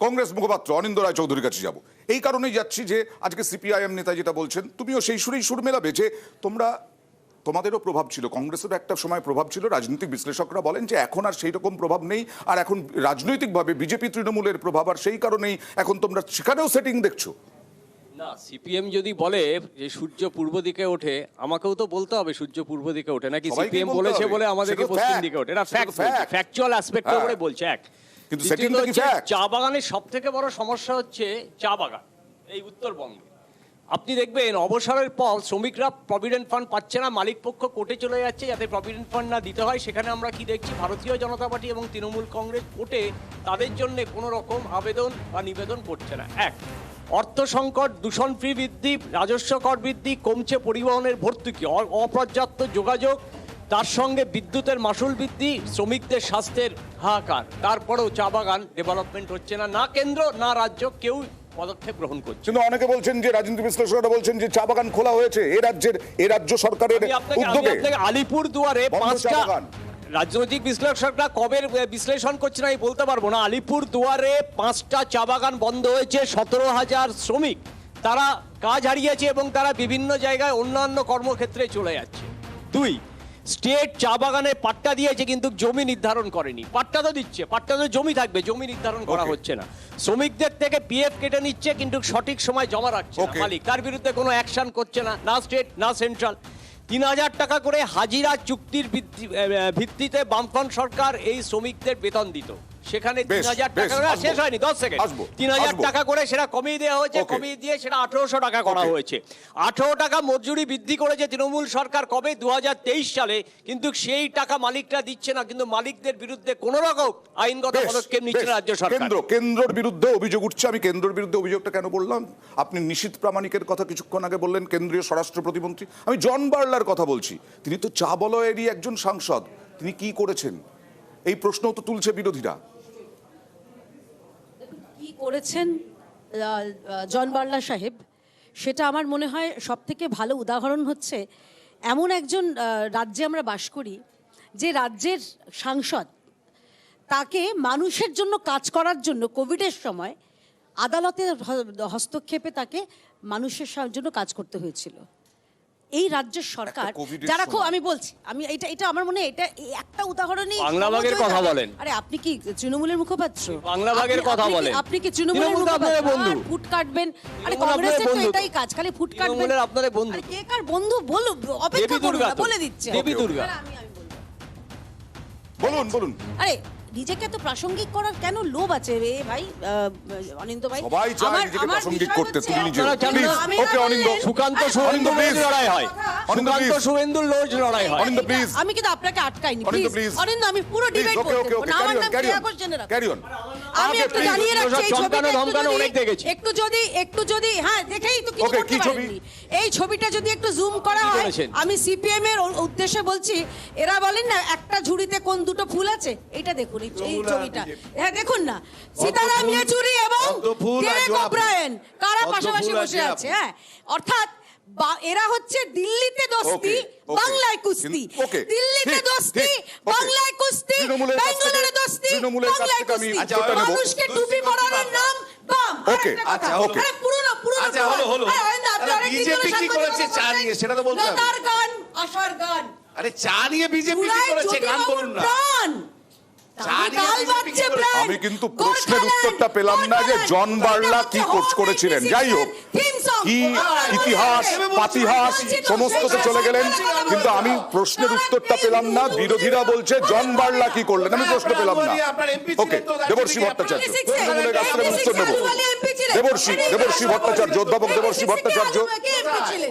কংগ্রেস মুখপাত্র অনিন্দ রায় চৌধুরীর কাছে যাব, এই কারণেই যাচ্ছি যে আজকে সিপিআইএম নেতা যেটা বলছেন, তুমিও সেই সুরেই সুর মেলাবে যে তোমাদেরও প্রভাব ছিল, কংগ্রেসেরও একটা সময় প্রভাব ছিল। রাজনৈতিক বিশ্লেষকরা বলেন যে এখন আর সেই রকম প্রভাব নেই, আর এখন রাজনৈতিকভাবে বিজেপি তৃণমূলের প্রভাব, আর সেই কারণেই এখন তোমরা সেখানেও সেটিং দেখছো। না, সিপিএম যদি বলে যে সূর্য পূর্ব দিকে ওঠে, আমাকেও তো বলতে হবে সূর্য পূর্ব দিকে ওঠে নাকি? সিপিএম বলেছে বলে আমাদেরকে পশ্চিম দিকে ওঠে, এটা ফ্যাকচুয়াল অ্যাসপেক্টের উপরে বলছে। এক, কিন্তু সেটিংটা কি ফ্যাক্ট? চা বাগানের সবথেকে বড় সমস্যা হচ্ছে চা বাগান এই উত্তরবঙ্গে। আপনি দেখবেন অবসরের পর শ্রমিকরা প্রভিডেন্ট ফান্ড পাচ্ছে না, মালিক পক্ষ কোর্টে চলে যাচ্ছে যাতে প্রভিডেন্ট ফান্ড না দিতে হয়। সেখানে আমরা কি দেখছি, ভারতীয় জনতা পার্টি এবং তৃণমূল কংগ্রেস কোর্টে তাদের জন্য কোনো রকম আবেদন বা নিবেদন করছে না। এক, অর্থ সংকট, দূষণ ফি বৃদ্ধি, রাজস্ব কর বৃদ্ধি, কমছে পরিবহনের ভর্তুকি, অপর্যাপ্ত যোগাযোগ, তার সঙ্গে বিদ্যুতের মাসুল বৃদ্ধি, শ্রমিকদের স্বাস্থ্যের হাহাকার। তারপরেও চা বাগান ডেভেলপমেন্ট হচ্ছে না, না কেন্দ্র না রাজ্য কেউ পদক্ষেপ গ্রহণ করছে। কিন্তু অনেকে বলছেন যে, রাজনীতি বিশ্লেষকরা বলছেন যে চা বাগান খোলা হয়েছে এই রাজ্য সরকারের উদ্যোগে। আলিপুর দুয়ারে 5টা রাজনৈতিক বিশ্লেষকরা কবে বিশ্লেষণ করছে না আমি বলতে পারবো না। আলিপুর দুয়ারে 5টা চা বাগান বন্ধ হয়েছে, 17,000 শ্রমিক তারা কাজ হারিয়েছে এবং তারা বিভিন্ন জায়গায় অন্যান্য কর্মক্ষেত্রে চলে যাচ্ছে। 2, স্টেট চা বাগানে পাট্টা দিয়েছে কিন্তু জমি নির্ধারণ করেনি। পাট্টা তো দিচ্ছে, পাট্টা তো জমি থাকবে, জমি নির্ধারণ করা হচ্ছে না। শ্রমিকদের থেকে পিএফ কেটে নিচ্ছে কিন্তু সঠিক সময় জমা রাখছে না মালিক, তার বিরুদ্ধে কোনো অ্যাকশন করছে না, না স্টেট না সেন্ট্রাল। 3,000 টাকা করে হাজিরা চুক্তির ভিত্তিতে বামফ্রন্ট সরকার এই শ্রমিকদের বেতন দিত, সেখানে 3,000 টাকা করে, শেষ হয়নি 10 সেকেন্ড, 3,000 টাকা করে সেটা কমিয়ে দেওয়া হয়েছে, কমিয়ে দিয়ে সেটা 1,800 টাকা করা হয়েছে। 18 টাকা মজুরি বৃদ্ধি করেছে তৃণমূল সরকার কবে, 2023 সালে, কিন্তু সেই টাকা মালিকরা দিচ্ছে না, কিন্তু মালিকদের বিরুদ্ধে কোন রকম আইনগত পদক্ষেপ নিচ্ছে রাজ্য সরকার। কেন্দ্রের বিরুদ্ধে অভিযোগ উঠছে। আমি কেন্দ্রের বিরুদ্ধে অভিযোগটা কেন বললাম, আপনি নিশীথ প্রামাণিকের কথা কিছুক্ষণ আগে বললেন, কেন্দ্রীয় স্বরাষ্ট্র প্রতিমন্ত্রী। আমি জন বার্লার কথা বলছি, তিনি তো চা বলয়েরই একজন সাংসদ, তিনি কি করেছেন এই প্রশ্নও তো তুলছে বিরোধীরা। কি করেছেন জন বার্লা সাহেব, সেটা আমার মনে হয় সব থেকে ভালো উদাহরণ হচ্ছে এমন একজন রাজ্যে আমরা বাস করি যে রাজ্যের সাংসদ তাকে মানুষের জন্য কাজ করার জন্য কোভিডের সময় আদালতের হস্তক্ষেপে তাকে মানুষের জন্য কাজ করতে হয়েছিল। এই রাজ্যের সরকার যারা খুব, আমি বলছি, আমি এটা আমার মনে হয় এটা একটা উদাহরণই। বাংলা ভাগের কথা বলেন। আরে আপনি কি তৃণমূলের মুখপাত্র? বাংলা ভাগের কথা বলেন। আপনি কি তৃণমূলের মুখপাত্র? ফুট কাটবেন? আরে কংগ্রেসের তো এটাই কাজ, খালি ফুট কাটবেন। তৃণমূলের আপনাদের বন্ধু। কে কার বন্ধু বলুন, অপেক্ষা করুন, বলে দিচ্ছে দেবী দুর্গা। বলুন। আরে নিজেকে এত প্রাসঙ্গিক করার কেন লোভ আছে রে ভাই? অনিন্দ ভাই, সবাই চায় নিজেকে প্রাসঙ্গিক করতে, তুমি নিজে প্লিজ। ওকে অনিন্দ, সুকান্ত শুভেন্দুর লড়াই হয়, সুকান্ত শুভেন্দুর লড়াই হয়। অনিন্দ প্লিজ। আমি কিন্তু আপনাকে আটকাইনি, প্লিজ অনিন্দ, আমি পুরো ডিবেট করতে দেব না। আমার নাম ক্রিয়া ঘোষ জেনে রাখো। Carry on. আমি একটু জানিয়ে রাখছি, এই ছবিটা ধমকানো অনেক দেখেছি। একটু যদি হ্যাঁ দেখেই তো কিছু করতে পারেননি। এই ছবিটা যদি একটু জুম করা হয়, আমি সিপিএম এর উদ্দেশ্যে বলছি, এরা বলেন না একটা ঝুড়িতে কোন দুটো ফুল আছে, এটা দেখুন এই ছবিটা। হ্যাঁ দেখুন না, সীতারাম ইয়েচুরি এবং ডেরেক ওব্রায়েন কারা পাশাপাশি বসে আছে। হ্যাঁ, অর্থাৎ এরা হচ্ছে দিল্লিতে দোস্তি, বাংলায় কুস্তি। দিল্লিতে দোস্তি, বাংলায় কুস্তি, বেঙ্গালুরুতে দোস্তি, বাংলায় কুস্তি। মানুষকে টুপি পরানোর নাম বাম। ওকে, আচ্ছা ওকে। আরে পুরনো আচ্ছা হলো বিজেপি কি করেছে চা নিয়ে, সেটা তো বলতে হবে। তার গান, আশার গান। আরে চা নিয়ে বিজেপি কি করেছে, গান বলুন না। আমি কিন্তু প্রশ্নের উত্তরটা পেলাম না যে জন বার্লা কি করেছিলেন। যাই হোক, কি ইতিহাস পাতিহাস সমস্ত তো চলে গেলেন, কিন্তু আমি প্রশ্নের উত্তরটা পেলাম না। বিরোধীরা বলছে জন বার্লা কি করলেন, আমি প্রশ্ন পেলাম না। ওকে, দেবর্ষী ভট্টাচার্য, তৃণমূলের কাছ থেকে উত্তর নেব। দেবর্ষী ভট্টাচার্য, অধ্যাপক দেবর্ষী ভট্টাচার্য।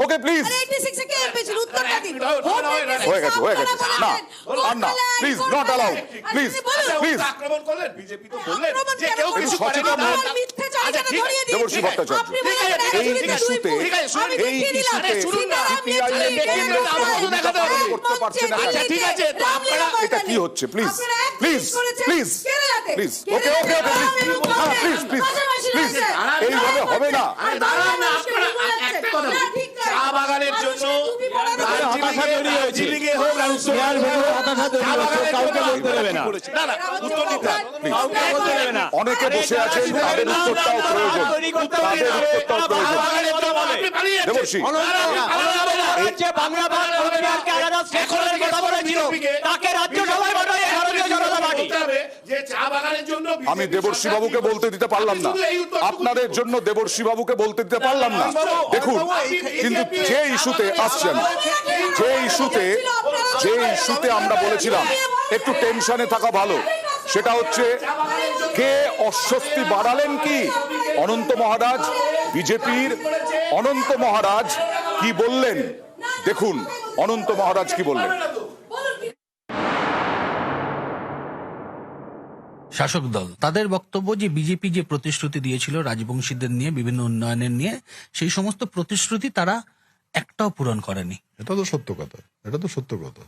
ওকে প্লিজ, হয়ে গেছে না আর না, please not allowed, please please. আক্রমণ করলেন, বিজেপি তো বললেন যে কেউ কিছু সচেতন হন। দেবর্ষী ভট্টাচার্য, এই ইস্যুতে করতে পারছে না। এটা কি হচ্ছে? Please please please please. Okay okay please please please, এইভাবে হবে না। চা বাগানের জন্য হতাশা তৈরি হয়েছে, কাউকে বলতে দেবে না। অনেকে বসে আছেন, তাদের উত্তরটাও প্রয়োজন, দেবর্ষী। আমি দেবর্ষী বাবুকে বলতে দিতে পারলাম না, আপনাদের জন্য দেবর্ষী বাবুকে বলতে দিতে পারলাম না। দেখুন, কিন্তু যে ইস্যুতে আসছেন, যে ইস্যুতে আমরা বলেছিলাম একটু টেনশনে থাকা ভালো, সেটা হচ্ছে কে অস্বস্তি বাড়ালেন কি অনন্ত মহারাজ, বিজেপির অনন্ত মহারাজ কি বললেন। দেখুন অনন্ত মহারাজ কি বললেন। শাসক দল তাদের বক্তব্য যে বিজেপি যে প্রতিশ্রুতি দিয়েছিল রাজবংশীদের নিয়ে, বিভিন্ন উন্নয়নের নিয়ে, সেই সমস্ত প্রতিশ্রুতি তারা একটাও পূরণ করেনি। এটা তো সত্য কথা,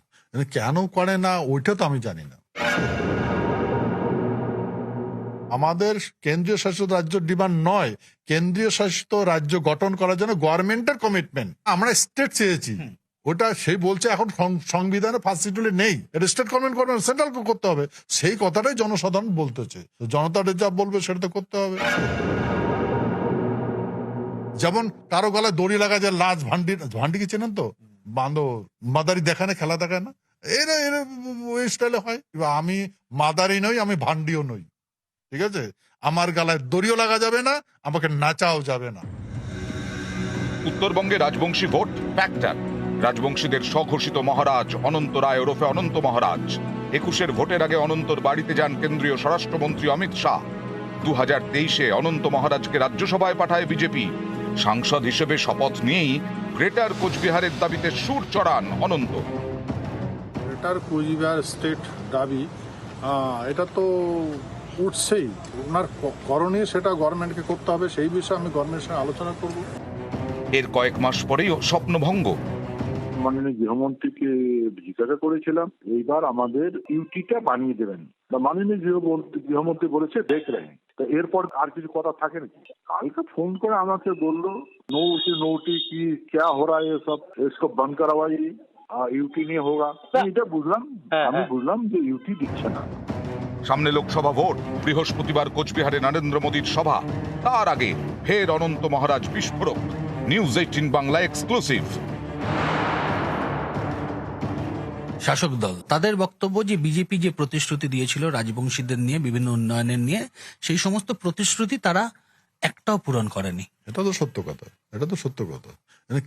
কেন করে না ওইটা তো আমি জানি না। আমাদের কেন্দ্রীয় শাসিত রাজ্য ডিমান্ড নয়, কেন্দ্রীয় শাসিত রাজ্য গঠন করার জন্য গভর্নমেন্টের কমিটমেন্ট। আমরা স্টেট চেয়েছি, ওটা সেই বলছে এখন সংবিধানে ফার্স্ট শিডিউলে নেই, এটা স্টেট গভর্নমেন্ট করবে, সেন্ট্রাল করতে হবে। সেই কথাটাই জনসাধারণ বলতেছে, জনতাদের যা বলবে সেটা তো করতে হবে। যেমন কারো গলায় দড়ি লাগা যায়, লাজ ভান্ডি কি চেনেন তো, বান্ধব মাদারি দেখানে খেলা দেখায় না, এরা ওই স্টাইলে হয়। আমি মাদারি নই, আমি ভান্ডিও নই, ঠিক আছে? আমার গলায় দড়িও লাগা যাবে না, আমাকে নাচাও যাবে না। উত্তরবঙ্গে রাজবংশী ভোট ফ্যাক্টর। রাজবংশীদের স্বঘোষিত মহারাজ অনন্ত রায় ওরফে অনন্ত মহারাজ। 21-এর ভোটের আগে অনন্তর বাড়িতে যান কেন্দ্রীয় স্বরাষ্ট্রমন্ত্রী অমিত শাহ। 2023-এ অনন্ত মহারাজকে রাজ্যসভায় পাঠায় বিজেপি। সাংসদ হিসেবে শপথ নিয়েই গ্রেটার কোচবিহারের দাবিতে সুর চড়ান অনন্ত। গ্রেটার কোচবিহার স্টেট দাবি, এটা তো উঠছেই, ওনার করণীয় সেটা গভর্নমেন্টকে করতে হবে, সেই বিষয়ে আমি গভর্নমেন্টের সঙ্গে আলোচনা করব। এর কয়েক মাস পরেই স্বপ্নভঙ্গ। মাননীয় গৃহমন্ত্রীকে জিজ্ঞাসা করেছিলাম, এইবার আমাদের ইউটিটা বানিয়ে দেবেন, মাননীয় গৃহমন্ত্রী বলেছে দেখ রেখে। তো এরপর আর কিছু কথা থাকে নাকি? কালকে ফোন করে আমাকে বললো নোটি কি ক্যা হো রা সব, इसको बंद करवाइए, ইউটি নিয়ে হোগা। এটা বুঝলাম, আমি বুঝলাম যে ইউটি দিচ্ছে না। সামনে লোকসভা ভোট, বৃহস্পতিবার কোচবিহারে নরেন্দ্র মোদীর সভা, তার আগে ফের অনন্ত মহারাজ বিস্ফোরক। News 18 Bangla exclusive. শাসক দল তাদের বক্তব্য যে বিজেপি যে প্রতিশ্রুতি দিয়েছিল রাজবংশীদের নিয়ে, বিভিন্ন উন্নয়নের নিয়ে, সেই সমস্ত প্রতিশ্রুতি তারা একটাও পূরণ করেনি। এটা তো সত্য কথা, এটা তো সত্য কথা।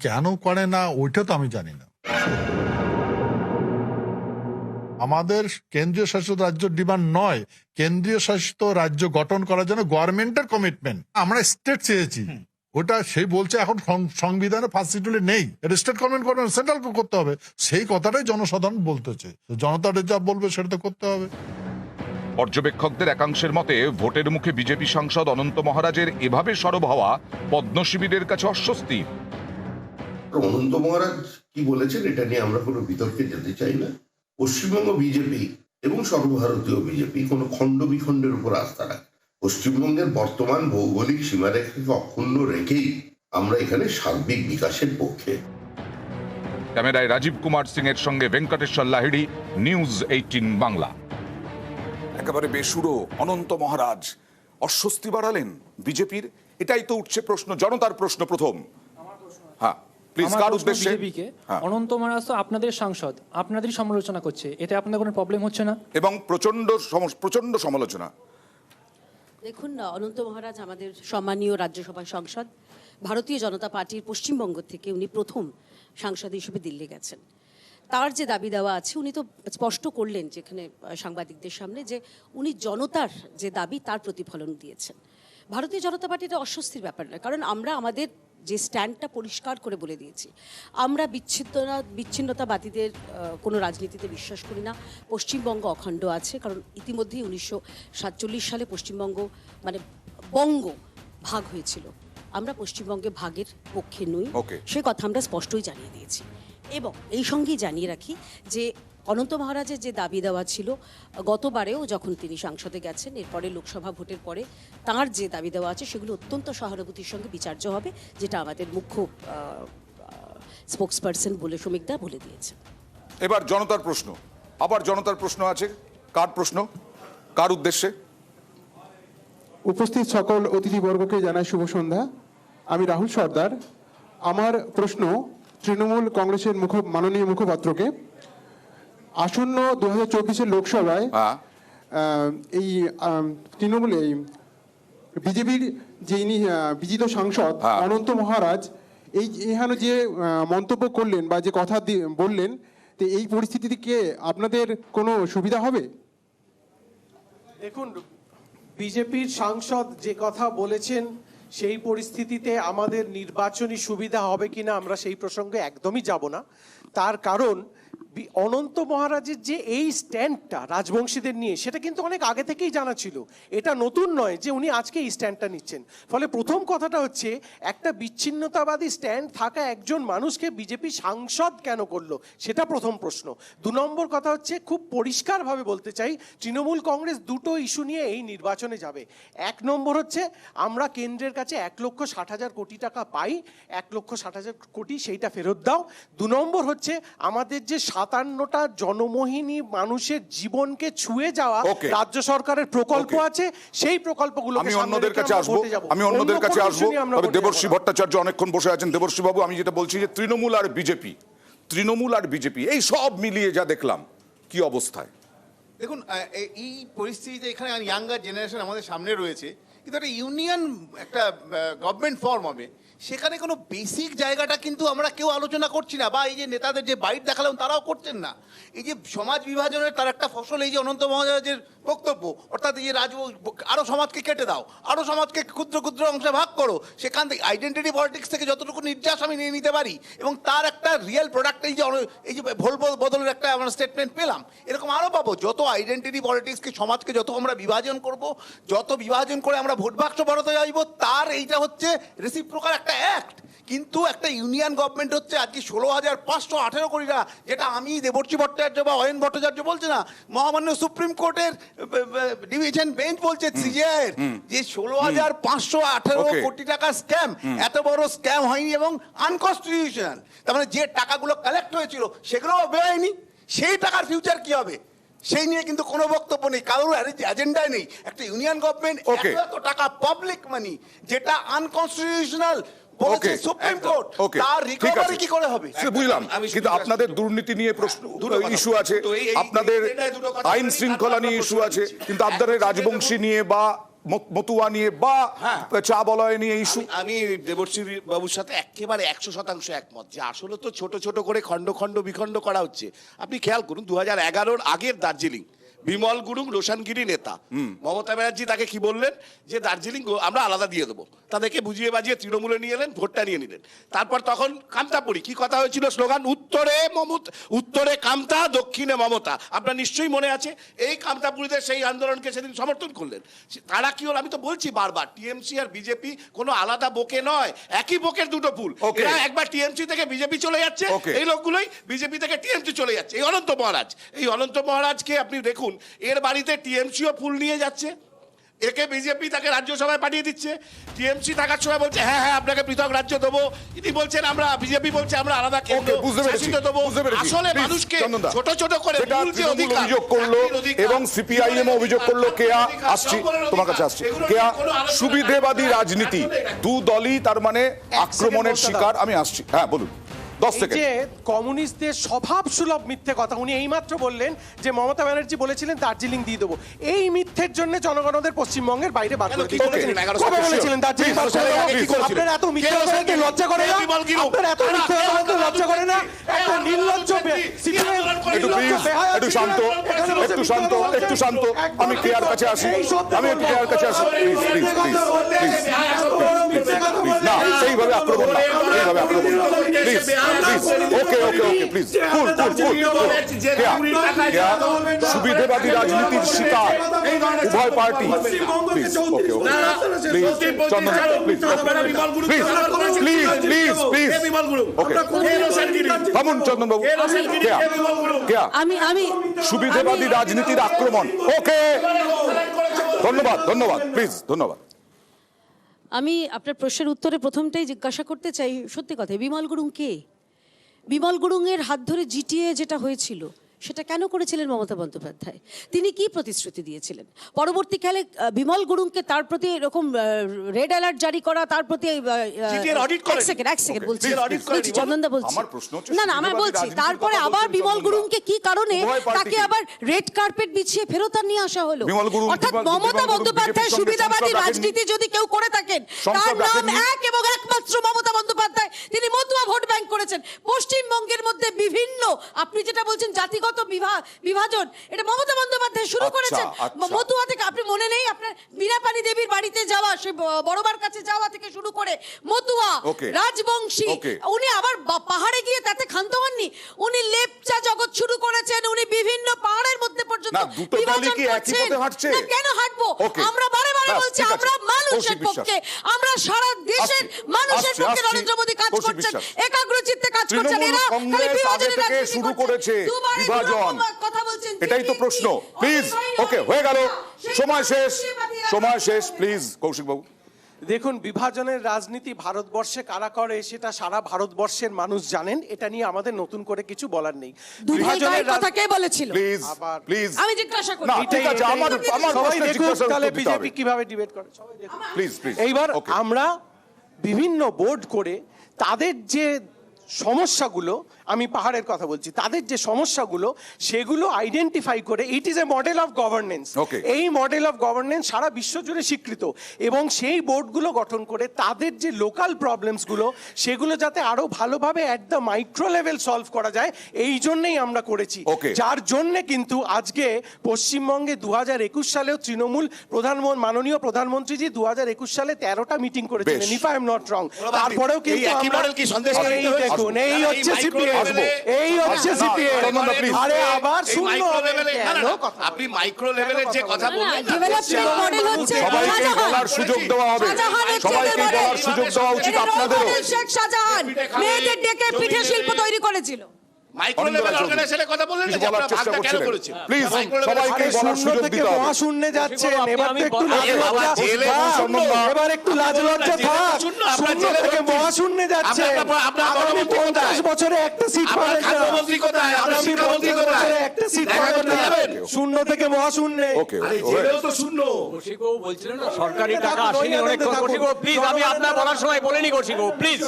কেন করে না ওইটা তো আমি জানি না। আমাদের কেন্দ্রীয় শাসিত রাজ্য ডিমান্ড নয়, কেন্দ্রীয় শাসিত রাজ্য গঠন করার জন্য গভর্নমেন্টের কমিটমেন্ট। আমরা স্টেট চেয়েছি, ওটা সেই বলছে এখন সংবিধানে ফার্স্ট শিডিউলে নেই, এটা স্টেট গভর্নমেন্ট করবে, সেন্ট্রাল করতে হবে। সেই কথাটাই জনসাধারণ বলতেছে, জনতাটা যা বলবে সেটা তো করতে হবে। পর্যবেক্ষকদের একাংশের মতে ভোটের মুখে বিজেপি সাংসদ অনন্ত মহারাজের এভাবে সরব হওয়া পদ্মশিবিরের কাছে অস্বস্তি। অনন্ত মহারাজ কি বলেছেন এটা নিয়ে আমরা কোনো বিতর্কে যেতে চাই না। পশ্চিমবঙ্গ বিজেপি এবং সর্বভারতীয় বিজেপি কোনো খণ্ড বিখণ্ডের উপর আস্থা রাখে। পশ্চিমবঙ্গের বর্তমান ভৌগোলিক সীমারেখাকে অক্ষুণ্ণ রেখেই আমরা এখানে সার্বিক বিকাশের পক্ষে। ক্যামেরায় রাজীব কুমার সিং এর সঙ্গে ভেঙ্কটেশ্বর লাহিড়ী, নিউজ 18 বাংলা। একেবারে বেসুরো অনন্ত মহারাজ অস্বস্তি বাড়ালেন বিজেপির, এটাই তো উঠছে প্রশ্ন, জনতার প্রশ্ন প্রথম। হ্যাঁ প্লিজ, কার উদ্দেশ্যে? অনন্ত মহারাজ তো আপনাদের সাংসদ, আপনাদেরই সমালোচনা করছে, এতে আপনাদের কোনো প্রবলেম হচ্ছে না? এবং প্রচন্ড সমালোচনা। দেখুন, অনন্ত মহারাজ আমাদের সম্মানীয় রাজ্যসভার সাংসদ, ভারতীয় জনতা পার্টির পশ্চিমবঙ্গ থেকে উনি প্রথম সাংসদ হিসেবে দিল্লি গেছেন। তার যে দাবি দেওয়া আছে উনি তো স্পষ্ট করলেন যেখানে সাংবাদিকদের সামনে যে উনি জনতার যে দাবি তার প্রতিফলন দিয়েছেন। ভারতীয় জনতা পার্টিটা অস্বস্তির ব্যাপার নয়, কারণ আমরা আমাদের যে স্ট্যান্ডটা পরিষ্কার করে বলে দিয়েছি। আমরা বিচ্ছিন্নতাবাদীদের কোনো রাজনীতিতে বিশ্বাস করি না। পশ্চিমবঙ্গ অখণ্ড আছে, কারণ ইতিমধ্যেই 1947 সালে পশ্চিমবঙ্গ মানে বঙ্গ ভাগ হয়েছিল। আমরা পশ্চিমবঙ্গে ভাগের পক্ষে নই, সে কথা আমরা স্পষ্টই জানিয়ে দিয়েছি। এবং এই সঙ্গেই জানিয়ে রাখি যে অনন্ত মহারাজের যে দাবি দেওয়া ছিল গতবারেও যখন তিনি সংসদে গেছেন, এরপরে লোকসভা ভোটের পরে তার যে দাবি দেওয়া আছে সেগুলো অত্যন্ত সহানুভূতির সঙ্গে বিচার্য হবে, যেটা আমাদের মুখ্য স্পোক্সপারসন বলে শ্রমিকদা বলে দিয়েছে। এবার জনতার প্রশ্ন, আবার জনতার প্রশ্ন আছে। কার প্রশ্ন, কার উদ্দেশ্যে? উপস্থিত সকল অতিথিবর্গকে জানাই শুভ সন্ধ্যা। আমি রাহুল সর্দার। আমার প্রশ্ন তৃণমূল কংগ্রেসের মাননীয় মুখপাত্রকে। আসন্ন 2024 লোকসভায় এই তৃণমূলে বিজেপির যে বিজিত সাংসদ অনন্ত মহারাজ এখানে যে মন্তব্য করলেন বা যে কথা বললেন, তো এই পরিস্থিতিতে কি আপনাদের কোনো সুবিধা হবে? দেখুন, বিজেপির সাংসদ যে কথা বলেছেন সেই পরিস্থিতিতে আমাদের নির্বাচনী সুবিধা হবে কিনা আমরা সেই প্রসঙ্গে একদমই যাব না। তার কারণ অনন্ত মহারাজের যে এই স্ট্যান্ডটা রাজবংশীদের নিয়ে, সেটা কিন্তু অনেক আগে থেকেই জানা ছিল। এটা নতুন নয় যে উনি আজকে এই স্ট্যান্ডটা নিচ্ছেন। ফলে প্রথম কথাটা হচ্ছে, একটা বিচ্ছিন্নতাবাদী স্ট্যান্ড থাকা একজন মানুষকে বিজেপি সাংসদ কেন করলো, সেটা প্রথম প্রশ্ন। 2 নম্বর কথা হচ্ছে, খুব পরিষ্কারভাবে বলতে চাই, তৃণমূল কংগ্রেস দুটো ইস্যু নিয়ে এই নির্বাচনে যাবে। 1 নম্বর হচ্ছে, আমরা কেন্দ্রের কাছে 1,60,000 কোটি টাকা পাই, 1,60,000 কোটি সেইটা ফেরত দাও। 2 নম্বর হচ্ছে, আমাদের যে 57টা জনমোহিনী মানুষের জীবনকে ছুঁয়ে যাওয়া রাজ্য সরকারের প্রকল্প আছে, সেই প্রকল্পগুলো আমি অন্যদের কাছে আসবো। তবে দেবর্ষী ভট্টাচার্য অনেকক্ষণ বসে আছেন। দেবর্ষী বাবু, আমি যেটা বলছি যে তৃণমূল আর বিজেপি এই সব মিলিয়ে যা দেখলাম, কি অবস্থায়? দেখুন, এই পরিস্থিতিতে এখানে ইয়াঙ্গার জেনারেশন আমাদের সামনে রয়েছে, কিন্তু একটা ইউনিয়ন একটা গভর্নমেন্ট ফর্ম হবে, সেখানে কোনো বেসিক জায়গাটা কিন্তু আমরা কেউ আলোচনা করছি না। বা এই যে নেতাদের যে বাইট দেখালাম তারাও করছেন না। এই যে সমাজ বিভাজনের তার একটা ফসল এই যে অনন্ত মহারাজের বক্তব্য, অর্থাৎ এই যে আরও সমাজকে কেটে দাও, আরও সমাজকে ক্ষুদ্র ক্ষুদ্র অংশে ভাগ করো, সেখান থেকে আইডেন্টিটি পলিটিক্স থেকে যতটুকু নির্যাস আমি নিয়ে নিতে পারি, এবং তার একটা রিয়েল প্রোডাক্ট এই যে ভোল বদলের একটা আমরা স্টেটমেন্ট পেলাম, এরকম আরও পাবো। যত আইডেন্টিটি পলিটিক্সকে, সমাজকে যত আমরা বিভাজন করব, যত বিভাজন করে আমরা ভোট বাক্স বাড়াতে যাইব, তার এইটা হচ্ছে রেসিপ্রোকাল একটা অ্যাক্ট। কিন্তু একটা ইউনিয়ন গভর্নমেন্ট হচ্ছে আজকে 16,518 কোটি টাকা, যেটা আমি দেবর্ষী ভট্টাচার্য বা অয়ন ভট্টাচার্য বলছে না, মহামান্য সুপ্রিম কোর্টের ডিভিশন বেঞ্চ বলছে সিজিআই যে 16,518 কোটি টাকা স্ক্যাম, এত বড় স্ক্যাম হয়নি এবং আনকনস্টিটিউশনাল। তার মানে যে টাকাগুলো কালেক্ট হয়েছিল সেগুলো বেরোয়নি, সেই টাকার ফিউচার কি হবে? সেই নিয়ে কিন্তু কোনো বক্তব্য নেই, কারোর এজেন্ডায় নেই। একটা ইউনিয়ন গভর্নমেন্ট এত টাকা পাবলিক মানি যেটা আনকনস্টিটিউশনাল বলেছে সুপ্রিম কোর্ট, তার রিকভারি কি করে হবে? বুঝলাম, কিন্তু আপনাদের দুর্নীতি নিয়ে প্রশ্ন ইস্যু আছে, আপনাদের আইন শৃঙ্খলা নিয়ে ইস্যু আছে, কিন্তু আপনাদের রাজবংশী নিয়ে বা মতুয়া নিয়ে বা চা বলয় নিয়ে ইস্যু। আমি দেবশ্রী বাবুর সাথে একেবারে 100% একমত যে আসলে তো ছোট ছোট করে খণ্ড খণ্ড বিখণ্ড করা হচ্ছে। আপনি খেয়াল করুন 2011-র আগের দার্জিলিং, বিমল গুরুং রোশনগিরি নেতা, মমতা ব্যানার্জি তাকে কি বললেন যে দার্জিলিং আমরা আলাদা দিয়ে দেবো, তাদেরকে বুঝিয়ে বাজিয়ে তৃণমূলে নিয়ে এলেন, ভোটটা নিয়ে নিলেন। তারপর তখন কামতাপুরি কি কথা হয়েছিল, স্লোগান উত্তরে কামতা দক্ষিণে মমতা, আপনার নিশ্চয়ই মনে আছে। এই কামতাপুরীদের সেই আন্দোলনকে সেদিন সমর্থন করলেন। তারা কি হল, আমি তো বলছি বারবার, টিএমসি আর বিজেপি কোনো আলাদা বোকে নয়, একই বোকের দুটো ফুল। এরা একবার টিএমসি থেকে বিজেপি চলে যাচ্ছে, এই লোকগুলোই বিজেপি থেকে টিএমসি চলে যাচ্ছে। এই অনন্ত মহারাজকে আপনি দেখুন, এর বাড়িতে টিএমসিও ফুল নিয়ে যাচ্ছে, একে বিজেপি তাকে রাজ্যসভায় পাঠিয়ে দিচ্ছে। টিএমসি থাকার সময় বলছে হ্যাঁ হ্যাঁ আপনাকে পৃথক রাজ্য দেবো, ইনি বলছেন আমরা, বিজেপি বলছে আমরা আলাদা কেন্দ্র শাসিত দেবো। আসলে মানুষকে ছোট ছোট করে অভিযোগ করলো এবং সিপিআইএম অভিযোগ করলো। কেয়া আসছি তোমার কাছে, আসছি কেয়া, সুবিধেবাদী রাজনীতি, দু দলই তার মানে আক্রমণের শিকার। আমি আসছি, হ্যাঁ বলুন। যে কমিউনিস্টদের স্বভাব সুলভ মিথ্যে কথা, উনি এইমাত্র বললেন যে মমতা ব্যানার্জি বলেছিলেন দার্জিলিং দিয়ে দেবো, এই মিথ্যের জন্য জনগণ ওদের পশ্চিমবঙ্গের বাইরে বার করে কবে বলেছিলেন দার্জিলিং? আপনার এত মিথ্যে কথা লজ্জা করে না? আপনার এত মিথ্যে কথা লজ্জা করে না? একটা নির্লজ্জ একটু শান্ত, একটু শান্ত, একটু শান্ত। আমি কেয়ার কাছে আসি, আমি একটু কেয়ার কাছে আসি, প্লিজ প্লিজ প্লিজ প্লিজ না, সেইভাবে আক্রমণ না, এইভাবে আক্রমণ না, please please. Okay okay okay please, cool cool cool. কেয়া সুবিধেবাদী রাজনীতির শিকার উভয় পার্টি। Please okay okay please Chandan, please please please please please okay থামুন চন্দন বাবু। কেয়া কেয়া আমি সুবিধেবাদী রাজনীতির আক্রমণ। ওকে ধন্যবাদ ধন্যবাদ, প্লিজ ধন্যবাদ। আমি আপনার প্রশ্নের উত্তরে প্রথমটাই জিজ্ঞাসা করতে চাই, সত্যি কথা, বিমল গুরুং কে? বিমল গুরুংয়ের হাত ধরে জিটিএ যেটা হয়েছিল সেটা কেন করেছিলেন মমতা বন্দ্যোপাধ্যায়? তিনি কি প্রতিশ্রুতি দিয়েছিলেন? পরবর্তীকালে বিমল গুরুংকে তার প্রতি এরকম রেড অ্যালার্ট জারি করা, তার প্রতি এক সেকেন্ড বলছি চন্দনদা বলছি, না না আমি বলছি, তারপরে আবার বিমল গুরুংকে কি কারণে তাকে আবার রেড কার্পেট বিছিয়ে ফেরত নিয়ে আসা হলো? অর্থাৎ মমতা বন্দ্যোপাধ্যায় সুবিধাবাদী রাজনীতি যদি কেউ করে থাকেন, তার নাম এক এবং একমাত্র মমতা বন্দ্যোপাধ্যায়। তিনি মতুয়া ভোট ব্যাংক করেছেন পশ্চিমবঙ্গের মধ্যে বিভিন্ন, আপনি যেটা বলছেন জাতিগত বিভাজন, এটা মমতা বন্দ্যোপাধ্যায় শুরু করেছেন। মতুয়া থেকে আপনি মনে নেই আপনার বীণাপানি দেবীর বাড়িতে যাওয়া, সে বড়বার কাছে যাওয়া থেকে শুরু করে মতুয়া রাজবংশী, উনি আবার পাহাড়ে গিয়ে তাতে ক্ষান্ত হননি, উনি লেপচা জগৎ শুরু করেছেন, উনি বিভিন্ন পাহাড়ের মধ্যে পর্যন্ত বিভাজন করছেন। কেন হাঁটবো? আমরা বারে বারে বলছি আমরা মানুষের পক্ষে, আমরা সারা দেশের মানুষের পক্ষে নরেন্দ্র মোদী কাজ করছেন, একাগ্রচিত্তে কাজ করছেন। এরা খালি বিভাজনের রাজনীতি শুরু করেছে, বিভাজন, এটাই তো প্রশ্ন। প্লিজ ওকে হয়ে গেল, সময় শেষ, সময় শেষ, প্লিজ কৌশিক বাবু। দেখুন, বিভাজনের রাজনীতি ভারতবর্ষে কারা করে সেটা সারা ভারতবর্ষের মানুষ জানেন, এটা নিয়ে আমাদের নতুন করে কিছু বলার নেই। বিভাজনের কথা কে বলেছিল? প্লিজ প্লিজ আমি জিজ্ঞাসা করি, সবাই দেখুন তাহলে বিজেপি কিভাবে ডিবেট করে, সবাই দেখুন প্লিজ প্লিজ। এইবার আমরা বিভিন্ন বোর্ড করে তাদের যে সমস্যাগুলো, আমি পাহাড়ের কথা বলছি, তাদের যে সমস্যাগুলো সেগুলো আইডেন্টিফাই করে, it is a model of governance. এই মডেল অফ গভর্নেন্স সারা বিশ্বজুড়ে স্বীকৃত, এবং সেই বোর্ডগুলো গঠন করে তাদের যে লোকাল প্রবলেমসগুলো সেগুলো যাতে আরো ভালোভাবে at the micro level solve করা যায়, এই জন্যই আমরা করেছি। যার জন্যে কিন্তু আজকে পশ্চিমবঙ্গে 2021 সালেও তৃণমূল মাননীয় প্রধানমন্ত্রীজি 2021 সালে 13টা মিটিং করেছিলেন, if I am not wrong. তারপরেও কিন্তু দেখুন, এই হচ্ছে সিপিএম, এই হচ্ছে সিপিএম। আরে আবার শুনলো, আপনি মাইক্রো লেভেলের যে কথা বললেন, সবাইকে বলার সুযোগ দেওয়া হবে, সবাইকে বলার সুযোগ দেওয়া উচিত আপনাদেরও। শেখ শাহজাহান মেয়েদের ডেকে পিঠে শিল্প তৈরি করেছিল, মাইক্রো লেভেল অর্গানাইজেশনের কথা বললেন না, যে আপনারা ভাগটা কেন করেছেন? প্লিজ মাইক্রো লেভেল সবাইকে বলার সুযোগ দিতে হবে। মহাশূন্যে যাচ্ছেন, এবার তো একটু লাজ লজ্জা, এবার একটু লাজ লজ্জা থাক। শূন্য থেকে মহাশূন্যে যাচ্ছে, আগামী 50 বছরে একটা সিট পাবেন না। খাদ্যমন্ত্রী কোথায়? আপনার শিক্ষামন্ত্রী কোথায়? একটা সিট পাবেন না, শূন্য থেকে মহাশূন্যে। জেলেও তো শূন্য। কৌশিকবাবু বলছিলেন না সরকারি টাকা আসেনি অনেক। কৌশিকবাবু প্লিজ, আমি আপনার বলার সময় বলিনি কৌশিকবাবু প্লিজ।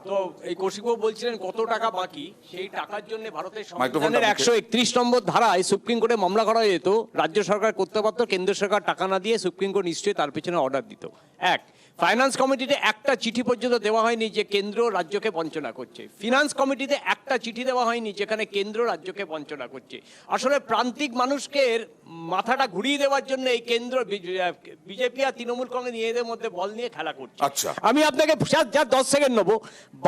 তো এই কৌশিকবাবু বলছিলেন কত টাকা বাকি, সেই টাকার জন্য ভারতের সংবিধানের 131 নম্বর ধারায় সুপ্রিম কোর্টে মামলা করা যেত, রাজ্য সরকার করতে পারত, কেন্দ্র সরকার টাকা না দিয়ে সুপ্রিম কোর্ট নিশ্চয়ই তার পেছনে অর্ডার দিত। এক, ফাইন্যান্স কমিটিতে একটা চিঠি পর্যন্ত দেওয়া হয়নি যে কেন্দ্র রাজ্যকে বঞ্চনা করছে। ফিনান্স কমিটিতে একটা চিঠি দেওয়া হয়নি যেখানে কেন্দ্র রাজ্যকে বঞ্চনা করছে। আসলে প্রান্তিক মানুষকে মাথাটা ঘুরিয়ে দেওয়ার জন্য এই কেন্দ্র বিজেপি আর তৃণমূল কংগ্রেস নিজেদের মধ্যে বল নিয়ে খেলা করছে। আচ্ছা, আমি আপনাকে যা 10 সেকেন্ড নেবো।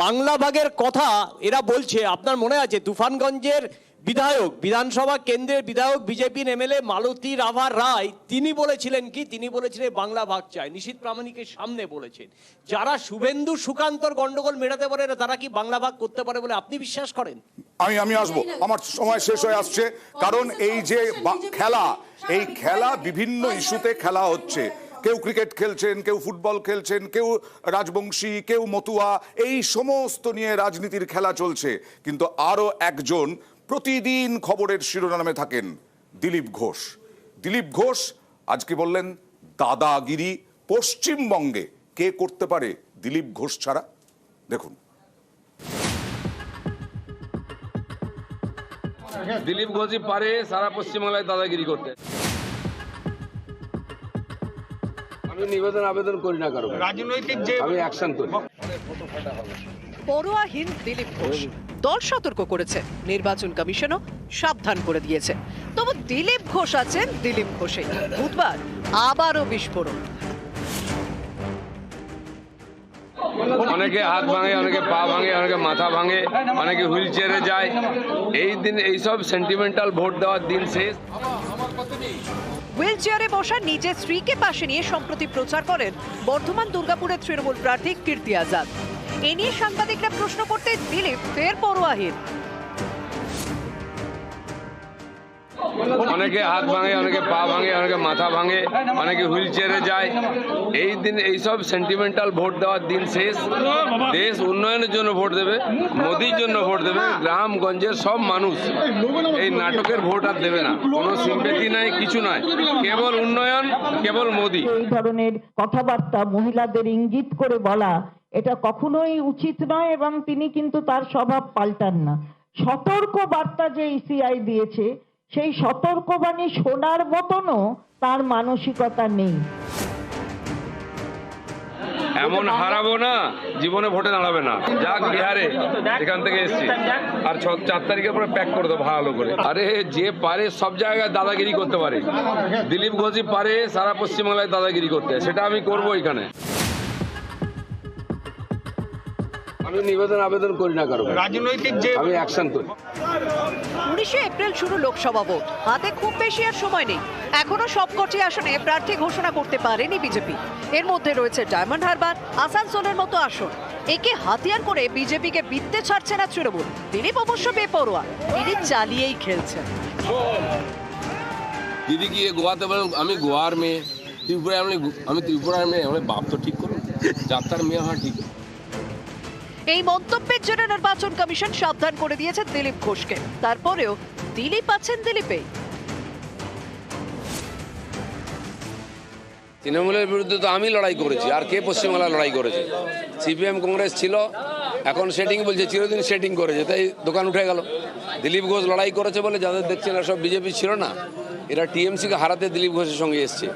বাংলা ভাগের কথা এরা বলছে, আপনার মনে আছে তুফানগঞ্জের বিধায়ক, বিধানসভা কেন্দ্রের বিধায়ক বিজেপির এমএলএ মালতী রাভা রায়, তিনি বলেছিলেন কি, তিনি বলেছিলেন বাংলা ভাগ চায়, নিশীথ প্রামাণিকের সামনে বলেছেন। যারা শুভেন্দু সুকান্তর গন্ডগোল মেটাতে পারে না, তারা কি বাংলা ভাগ করতে পারে বলে আপনি বিশ্বাস করেন? আমি আসবো, আমার সময় শেষ হয়ে আসছে। কারণ এই যে খেলা, এই খেলা বিভিন্ন ইস্যুতে খেলা হচ্ছে। কেউ ক্রিকেট খেলছেন, কেউ ফুটবল খেলছেন, কেউ রাজবংশী, কেউ মতুয়া, এই সমস্ত নিয়ে রাজনীতির খেলা চলছে। কিন্তু আরো একজন প্রতিদিন খবরের শিরোনামে থাকেন, দিলীপ ঘোষ। দিলীপ ঘোষ আজকে বললেন দাদাগিরি পশ্চিমবঙ্গে কে করতে পারে দিলীপ ঘোষ ছাড়া? দেখুন। দিলীপ ঘোষই পারে সারা পশ্চিমবাংলায় দাদাগিরি করতে। আমি আবেদন করি না কারো রাজনৈতিক, যে আমি অ্যাকশন করি। পরোয়াহীন দিলীপ ঘোষ, দল সতর্ক করেছে, নির্বাচন কমিশনও সাবধান করে দিয়েছে। তবু দিলীপ ঘোষ আছেন দিলীপ ঘোষে। বুধবার আবারও বিস্ফোরণ। অনেকে হাত ভাঙে, অনেকে পা ভাঙে, অনেকে মাথা ভাঙে, অনেকে হুইল চেয়ারে যায়। এই দিন এইসব সেন্টিমেন্টাল ভোট দেওয়ার দিন শেষ। হুইল চেয়ারে বসা নিজের স্ত্রীকে পাশে নিয়ে সম্প্রতি প্রচার করেন বর্ধমান দুর্গাপুরের তৃণমূল প্রার্থী কীর্তি আজাদ। এ নিয়ে সাংবাদিকরা প্রশ্ন করতে দিলীপ ফের পরোয়াহীন। অনেকে হাত ভাঙে, অনেকে পা ভাঙে, অনেকে মাথা ভাঙে, অনেকে হুইল চেয়ারে যায়। এই দিন এইসব সেন্টিমেন্টাল ভোট দেওয়ার দিন শেষ। দেশ উন্নয়নের জন্য ভোট দেবে, মোদির জন্য ভোট দেবে। গ্রামগঞ্জের সব মানুষ এই নাটকের ভোট আর দেবে না। কোনো সিম্পেথি নাই, কিছু নাই, কেবল উন্নয়ন, কেবল মোদি। এই ধরনের কথাবার্তা মহিলাদের ইঙ্গিত করে বলা, এটা কখনোই উচিত নয়, এবং তিনি কিন্তু তার স্বভাব পাল্টান না। সতর্ক বার্তা যে ইসিআই দিয়েছে, সেই সতর্কবাণী শোনার মতনও তার মানসিকতা নেই। এমন হারাবো না, জীবনে ভোটে দাঁড়াবে না। যাক বিহারে, এখান থেকে এসছি, আর 4 তারিখের পরে প্যাক করে দেবো ভালো করে। আরে যে পারে সব জায়গায় দাদাগিরি করতে পারে, দিলীপ ঘোষই পারে সারা পশ্চিমবাংলায় দাদাগিরি করতে, সেটা আমি করবো এখানে। আমি আবেদন করি না কারো রাজনৈতিক, যে আমি অ্যাকশন করি। 19শে এপ্রিল শুরু লোকসভা ভোট, হাতে খুব বেশি আর সময় নেই। এখনো সবকটি আসনে প্রার্থী ঘোষণা করতে পারেনি বিজেপি। এর মধ্যে রয়েছে ডায়মন্ড হারবার, আসানসোলের মতো আসন। একে হাতিয়ার করে বিজেপিকে বিত্তে ছাড়ছে না তৃণমূল। দিলীপ অবশ্য বেপরোয়া, তিনি চালিয়েই খেলছেন। দিদি গিয়ে গোয়াতে বলেন আমি গোয়ার মেয়ে, ত্রিপুরায় আমি ত্রিপুরার মেয়ে। আমার বাপ তো ঠিক করুন, যাত্রার মেয়ে হয় ঠিক। এই মন্তব্যের জন্য নির্বাচন কমিশন সাবধান করে দিয়েছে দিলীপ ঘোষকে। তারপরেও দিলীপ আছেন দিলীপেই। তৃণমূলের বিরুদ্ধে তো আমি লড়াই করেছি, আর কে পশ্চিমবাংলা লড়াই করেছে? সিপিএম কংগ্রেস ছিল, এখন সেটিং বলছে, চিরদিন সেটিং করেছে, তাই দোকান উঠে গেল। দিলীপ ঘোষ লড়াই করেছে বলে যাদের দেখছেন সব বিজেপি ছিল না, এরা টিএমসিকে হারাতে দিলীপ ঘোষের সঙ্গে এসছে।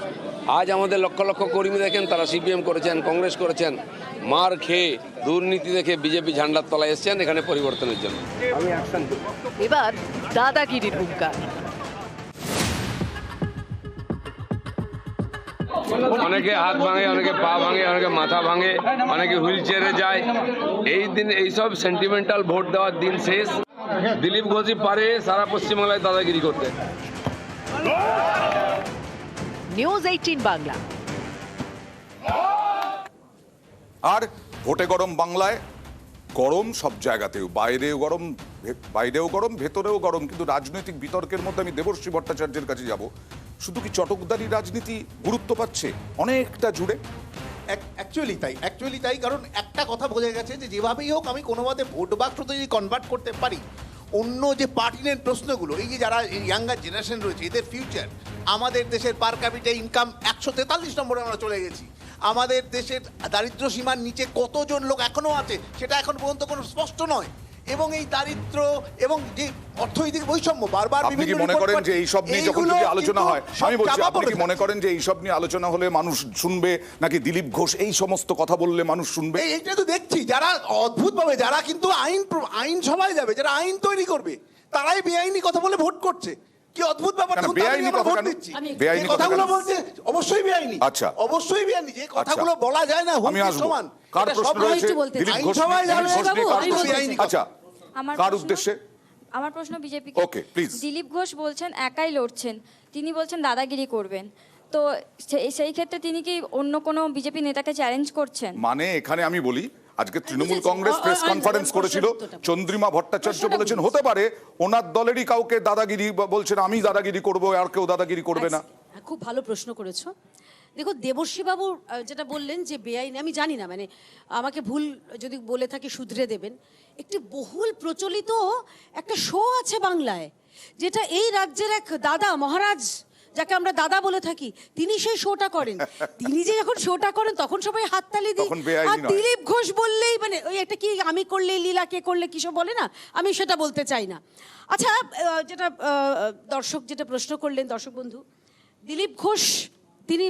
আজ আমাদের লক্ষ লক্ষ কর্মী দেখেন, তারা সিপিএম করেছেন, কংগ্রেস করেছেন, মার খেয়ে দুর্নীতি দেখে বিজেপি ঝান্ডার তলায় এসছেন এখানে পরিবর্তনের জন্য। আমি অ্যাকশন করি। এবার দাদাগিরির হুঙ্কার। অনেকে হাত ভাঙে, অনেকে পা ভাঙে, অনেকে মাথা ভাঙে, অনেকে হুইল চেয়ারে যায়। এই দিন এইসব সেন্টিমেন্টাল ভোট দেওয়ার দিন শেষ। দিলীপ ঘোষই পারে সারা পশ্চিমবাংলায় দাদাগিরি করতে। নিউজ 18 বাংলা। আর ভোটে গরম বাংলায় গরম সব জায়গাতেও, বাইরেও গরম ভেতরেও গরম, কিন্তু রাজনৈতিক বিতর্কের মধ্যে আমি দেবশ্রী ভট্টাচার্যের কাছে যাব। শুধু কি চটকদারি রাজনীতি গুরুত্ব পাচ্ছে অনেকটা জুড়ে? অ্যাকচুয়ালি তাই, কারণ একটা কথা বোঝা গেছে যে যেভাবেই হোক আমি কোনো মতে ভোট বাক্স যদি কনভার্ট করতে পারি, অন্য যে পার্টিনের প্রশ্নগুলো, এই যে যারা ইয়াঙ্গার জেনারেশন রয়েছে এদের ফিউচার, আমাদের দেশের পার ক্যাপিটা ইনকাম 143 নম্বরে আমরা চলে গেছি, আমাদের দেশের দারিদ্র সীমার নিচে কতজন লোক এখনো আছে সেটা এখন পর্যন্ত কোনো স্পষ্ট নয়, এবং এই দারিদ্র এবং যে অর্থনৈতিক বৈষম্য বারবার আপনি কি মনে করেন যে এইসব নিয়ে যখন যদি আলোচনা হয়, আমি বলছি আপনি কি মনে করেন যে এইসব নিয়ে আলোচনা হলে মানুষ শুনবে, নাকি দিলীপ ঘোষ এই সমস্ত কথা বললে মানুষ শুনবে? এইটা তো দেখছি যারা অদ্ভুতভাবে, যারা কিন্তু আইন সভায় যাবে, যারা আইন তৈরি করবে, তারাই বেআইনি কথা বলে ভোট করছে। কি অদ্ভুত ব্যাপার! কথাগুলো বলছে অবশ্যই বেআইনি, আচ্ছা অবশ্যই বেআইনি, যে কথাগুলো বলা যায় না সমান। কার প্রশ্ন রয়েছে? দিলীপ ঘোষ, আচ্ছা কার উদ্দেশ্যে? আমার প্রশ্ন BJP. Okay please. Dilip Ghosh বলছেন একাই লড়ছেন, তিনি বলছেন দাদাগিরি করবেন, তো সেই ক্ষেত্রে তিনি কি অন্য কোনো বিজেপি নেতাকে চ্যালেঞ্জ করছেন? মানে এখানে আমি বলি, আজকে তৃণমূল কংগ্রেস প্রেস কনফারেন্স করেছিল, চন্দ্রিমা ভট্টাচার্য বলেছেন হতে পারে ওনার দলেরই কাউকে দাদাগিরি বলছেন, আমি দাদাগিরি করব আর কেউ দাদাগিরি করবে না। খুব ভালো প্রশ্ন করেছো। দেখো দেবশ্রী বাবু যেটা বললেন যে বেআইনি, আমি জানি না, মানে আমাকে ভুল যদি বলে থাকি শুধরে দেবেন। একটি বহুল প্রচলিত একটা শো আছে বাংলায়, যেটা এই রাজ্যের এক দাদা মহারাজ, যাকে আমরা দাদা বলে থাকি, তিনি সেই শোটা করেন। তিনি যে যখন শোটা করেন তখন সবাই হাততালি দিই, আর দিলীপ ঘোষ বললেই মানে ওই একটা কি আমি করলে লীলা, কে করলে কিসব বলে না, আমি সেটা বলতে চাই না। আচ্ছা, যেটা দর্শক যেটা প্রশ্ন করলেন, দর্শক বন্ধু, দিলীপ ঘোষ তিনি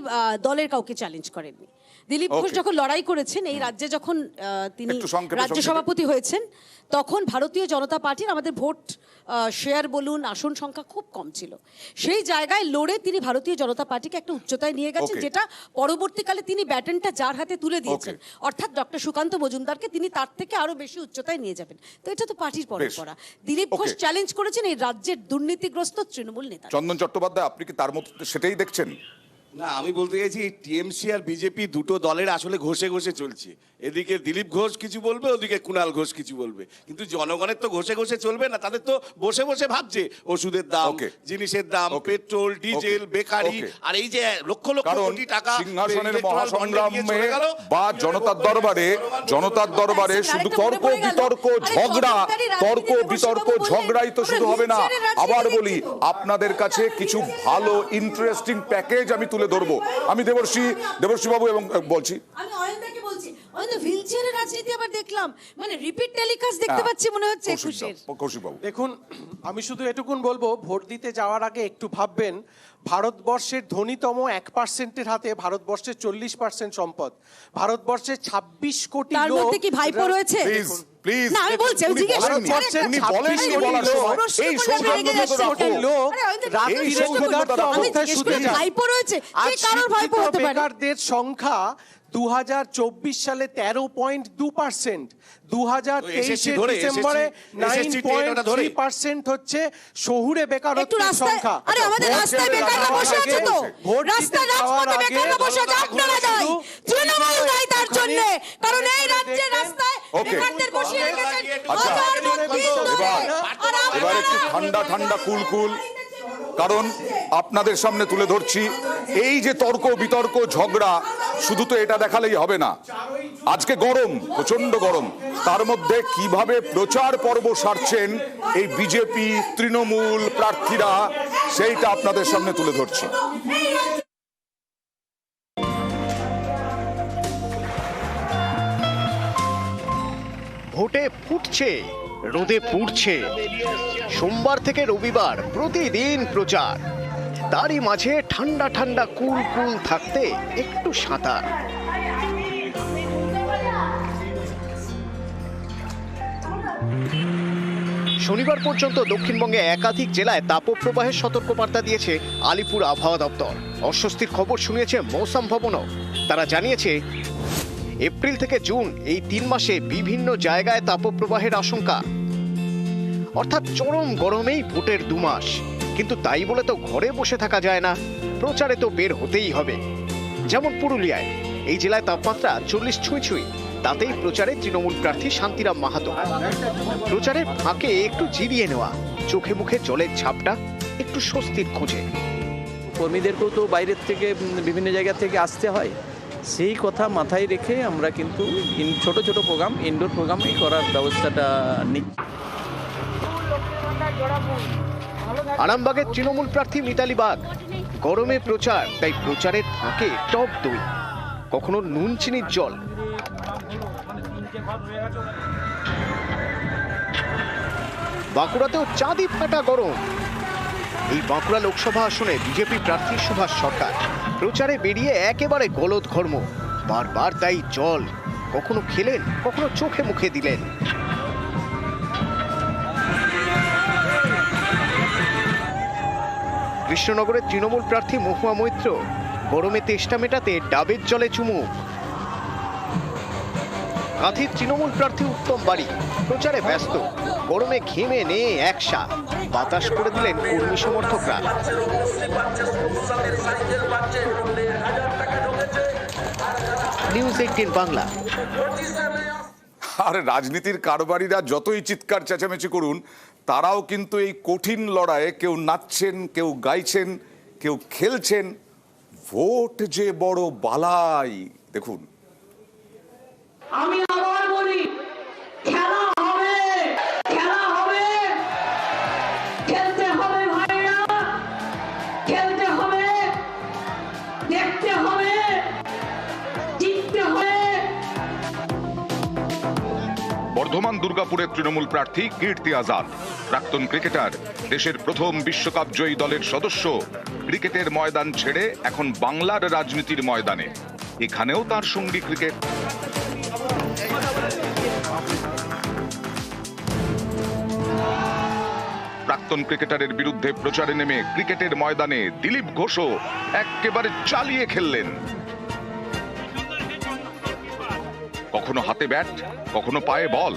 দলের কাউকে চ্যালেঞ্জ করেননি। দিলীপ ঘোষ যখন লড়াই করেছেন এই রাজ্যে, যখন তিনি রাজ্য সভাপতি হয়েছেন, তখন ভারতীয় জনতা পার্টির আমাদের ভোট শেয়ার বলুন, আসন সংখ্যা খুব কম ছিল। সেই জায়গায় লড়ে তিনি ভারতীয় জনতা পার্টিকে একটা উচ্চতায় নিয়ে গেছেন, যেটা পরবর্তীকালে তিনি ব্যাটনটা যার হাতে তুলে দিয়েছেন, অর্থাৎ ডক্টর সুকান্ত মজুমদারকে, তিনি তার থেকে আরো বেশি উচ্চতায় নিয়ে যাবেন। তো এটা তো পার্টির পরম্পরা। দিলীপ ঘোষ চ্যালেঞ্জ করেছেন এই রাজ্যের দুর্নীতিগ্রস্ত তৃণমূল নেতা। চন্দন চট্টোপাধ্যায়, আপনি কি তার মধ্যে সেটাই দেখছেন? না, আমি বলতে চাইছি টিএমসি আর বিজেপি দুটো দলের আসলে ঘষে ঘষে চলছে। এদিকে দিলীপ ঘোষ কিছু বলবে, ওদিকে কুণাল ঘোষ কিছু বলবে, কিন্তু জনগণের তো ঘষে ঘষে চলবে না। তাদের তো বসে বসে ভাবছে ওষুধের দাম, জিনিসের দাম, পেট্রোল, ডিজেল, বেকারি, আর এই যে লক্ষ লক্ষ কোটি টাকা সিংহাসনের মহাসংগ্রামে বা জনতার দরবারে শুধু তর্ক বিতর্ক ঝগড়াই তো শুধু হবে না। আবার বলি, আপনাদের কাছে কিছু ভালো ইন্টারেস্টিং প্যাকেজ আমি তুলে ধরবো। আমি দেবশ্রী বাবু এবং বলছি, আমি অয়নদাকে বলছি, অয়নদা হুইলচেয়ারের রাজনীতি আবার দেখলাম, মানে রিপিট টেলিকাস্ট দেখতে পাচ্ছি মনে হচ্ছে খুশির। দেখুন, আমি শুধু এটুকুন বলবো, ভোট দিতে যাওয়ার আগে একটু ভাববেন, ভারতবর্ষের ধনীতম 1%-এর হাতে ভারতবর্ষের 40% সম্পদ, ভারতবর্ষের 26 কোটি লোক। তার মধ্যে কি ভাইপো রয়েছে? প্লিজ না, আমি বলছি, আমি জিজ্ঞেস করছি, উনি বলেননি বলার সময় এই সৌজন্যতা তো রাখো। এই সৌজন্যতা অবস্থায় শুধু ভাইপো রয়েছে, কে কারোর ভাইপো হতে পারে? বেকারদের সংখ্যা 2024 সালে 13.2%, 2023 ডিসেম্বরে 9.3% হচ্ছে শহুরে বেকারত্বের সংখ্যা। আরে আমাদের রাস্তায় বেকাররা বসে আছে, তো রাস্তায় রাজপথে বেকাররা বসে আছে, আপনারা দায়ী, তৃণমূল দায়ী তার জন্য, কারণ এই রাজ্যের রাস্তায় বেকারদের বসিয়ে রেখেছেন হাজার দিন ধরে। এবার একটু ঠান্ডা ঠান্ডা কুল, কারণ আপনাদের সামনে তুলে ধরছি এই যে তর্ক বিতর্ক ঝগড়া, শুধু তো এটা দেখালেই হবে না। আজকে গরম, প্রচন্ড গরম, তার মধ্যে কিভাবে প্রচার পর্ব সারছেন এই বিজেপি তৃণমূল প্রার্থীরা, সেইটা আপনাদের সামনে তুলে ধরছি। ভোটে ফুটছে, রোদে পুড়ছে, সোমবার থেকে রবিবার প্রতিদিন প্রচার। তারই মাঝে ঠান্ডা ঠান্ডা কুল থাকতে একটু সাঁতার। শনিবার পর্যন্ত দক্ষিণবঙ্গে একাধিক জেলায় তাপপ্রবাহের সতর্কবার্তা দিয়েছে আলিপুর আবহাওয়া দপ্তর। অস্বস্তির খবর শুনিয়েছে মৌসুম ভবনও। তারা জানিয়েছে এপ্রিল থেকে জুন এই 3 মাসে বিভিন্ন জায়গায় তাপপ্রবাহের আশঙ্কা, অর্থাৎ চরম গরমেই ভোটের 2 মাস। কিন্তু তাই বলে তো ঘরে বসে থাকা যায় না, প্রচারে তো বের হতেই হবে। যেমন পুরুলিয়ায়, এই জেলায় তাপমাত্রা 40 ছুঁই। তাতেই প্রচারে তৃণমূল প্রার্থী শান্তিরাম মাহাতো। প্রচারের ফাঁকে একটু জিরিয়ে নেওয়া, চোখে মুখে জলের ছাপটা, একটু স্বস্তির খোঁজে। কর্মীদেরকেও তো বাইরের থেকে বিভিন্ন জায়গা থেকে আসতে হয়, সেই কথা মাথায় রেখে আমরা কিন্তু ছোট ছোট প্রোগ্রাম, ইনডোর প্রোগ্রামই করার ব্যবস্থাটা নিচ্ছি। আরামবাগের তৃণমূল প্রার্থী মিতালি বাগ। গরমে প্রচার, তাই প্রচারের ফাঁকে টক দই, কখনো নুন চিনির জল। বাঁকুড়াতেও চাঁদি ফাটা গরম। এই বাঁকুড়া লোকসভা আসনে বিজেপি প্রার্থী সুভাষ সরকার প্রচারে বেরিয়ে একেবারে গলদঘর্ম। বারবার তাই জল, কখনো খেলেন, কখনো চোখে মুখে দিলেন। কৃষ্ণনগরের তৃণমূল প্রার্থী মহুয়া মৈত্র গরমে তেষ্টা মেটাতে ডাবের জলে চুমুক। কাঁথির তৃণমূল প্রার্থী উত্তম বাড়ি প্রচারে ব্যস্ত, গরমে ঘেমে নিয়ে একসা বাতাস করে দিলেন কর্মী সমর্থকরা। নিউজ 18 বাংলা। আর রাজনীতির কারবারিরা যতই চিৎকার চেঁচামেচি করুন, তারাও কিন্তু এই কঠিন লড়াইয়ে কেউ নাচছেন, কেউ গাইছেন, কেউ খেলছেন। ভোট যে বড় বালাই। দেখুন, আমি আবার বলি, খেলা হবে, খেলা হবে, খেলতে হবে ভাইরা, খেলতে হবে, দেখতে হবে, জিততে হবে। বর্ধমান দুর্গাপুরের তৃণমূল প্রার্থী কীর্তি আজাদ, প্রাক্তন ক্রিকেটার, দেশের প্রথম বিশ্বকাপ জয়ী দলের সদস্য। ক্রিকেটের ময়দান ছেড়ে এখন বাংলার রাজনীতির ময়দানে, এখানেও তার সঙ্গী ক্রিকেট। প্রাক্তন ক্রিকেটারের বিরুদ্ধে প্রচারে নেমে ক্রিকেটের ময়দানে দিলীপ ঘোষও একেবারে চালিয়ে খেললেন। কখনো হাতে ব্যাট, কখনো পায়ে বল।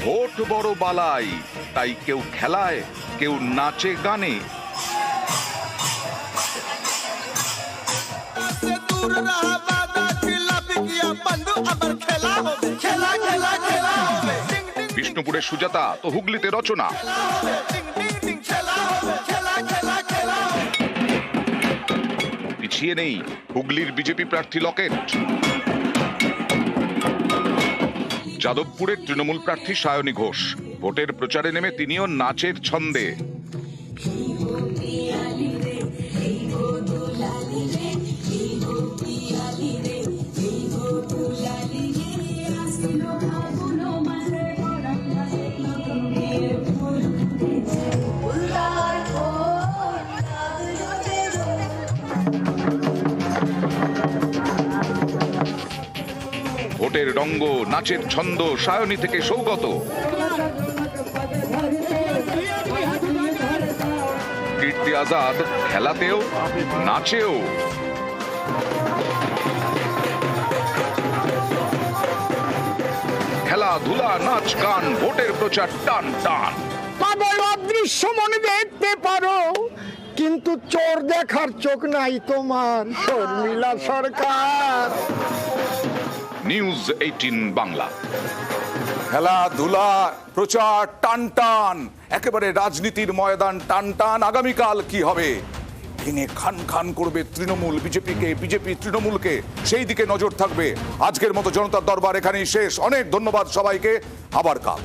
ভোট বড় বালাই, তাই কেউ খেলায়, কেউ নাচে গানে। বিষ্ণুপুরের সুজাতা তো হুগলিতে রচনা। পিছিয়ে নেই হুগলির বিজেপি প্রার্থী লকেট। যাদবপুরের তৃণমূল প্রার্থী সায়নী ঘোষ, ভোটের প্রচারে নেমে তিনিও নাচের ছন্দে। ভোটের রঙ্গ, নাচের ছন্দ, সায়নী থেকে সৌগত। কীর্তি আজাদ খেলাতেও, নাচেও। খেলাধুলা, নাচ গান, ভোটের প্রচার টান টান। পাগল অদৃশ্য মনে দেখতে পারো, কিন্তু চোর দেখার চোখ নাই তোমার, শর্মিলা সরকার। নিউজ 18 বাংলা। খেলাধুলা, প্রচার টান টান, একেবারে রাজনীতির ময়দান টান টান। আগামীকাল কি হবে? ভেঙে খান খান করবে তৃণমূল বিজেপিকে, বিজেপি তৃণমূলকে, সেই দিকে নজর থাকবে। আজকের মতো জনতার দরবার এখানেই শেষ। অনেক ধন্যবাদ সবাইকে, আবার কাল।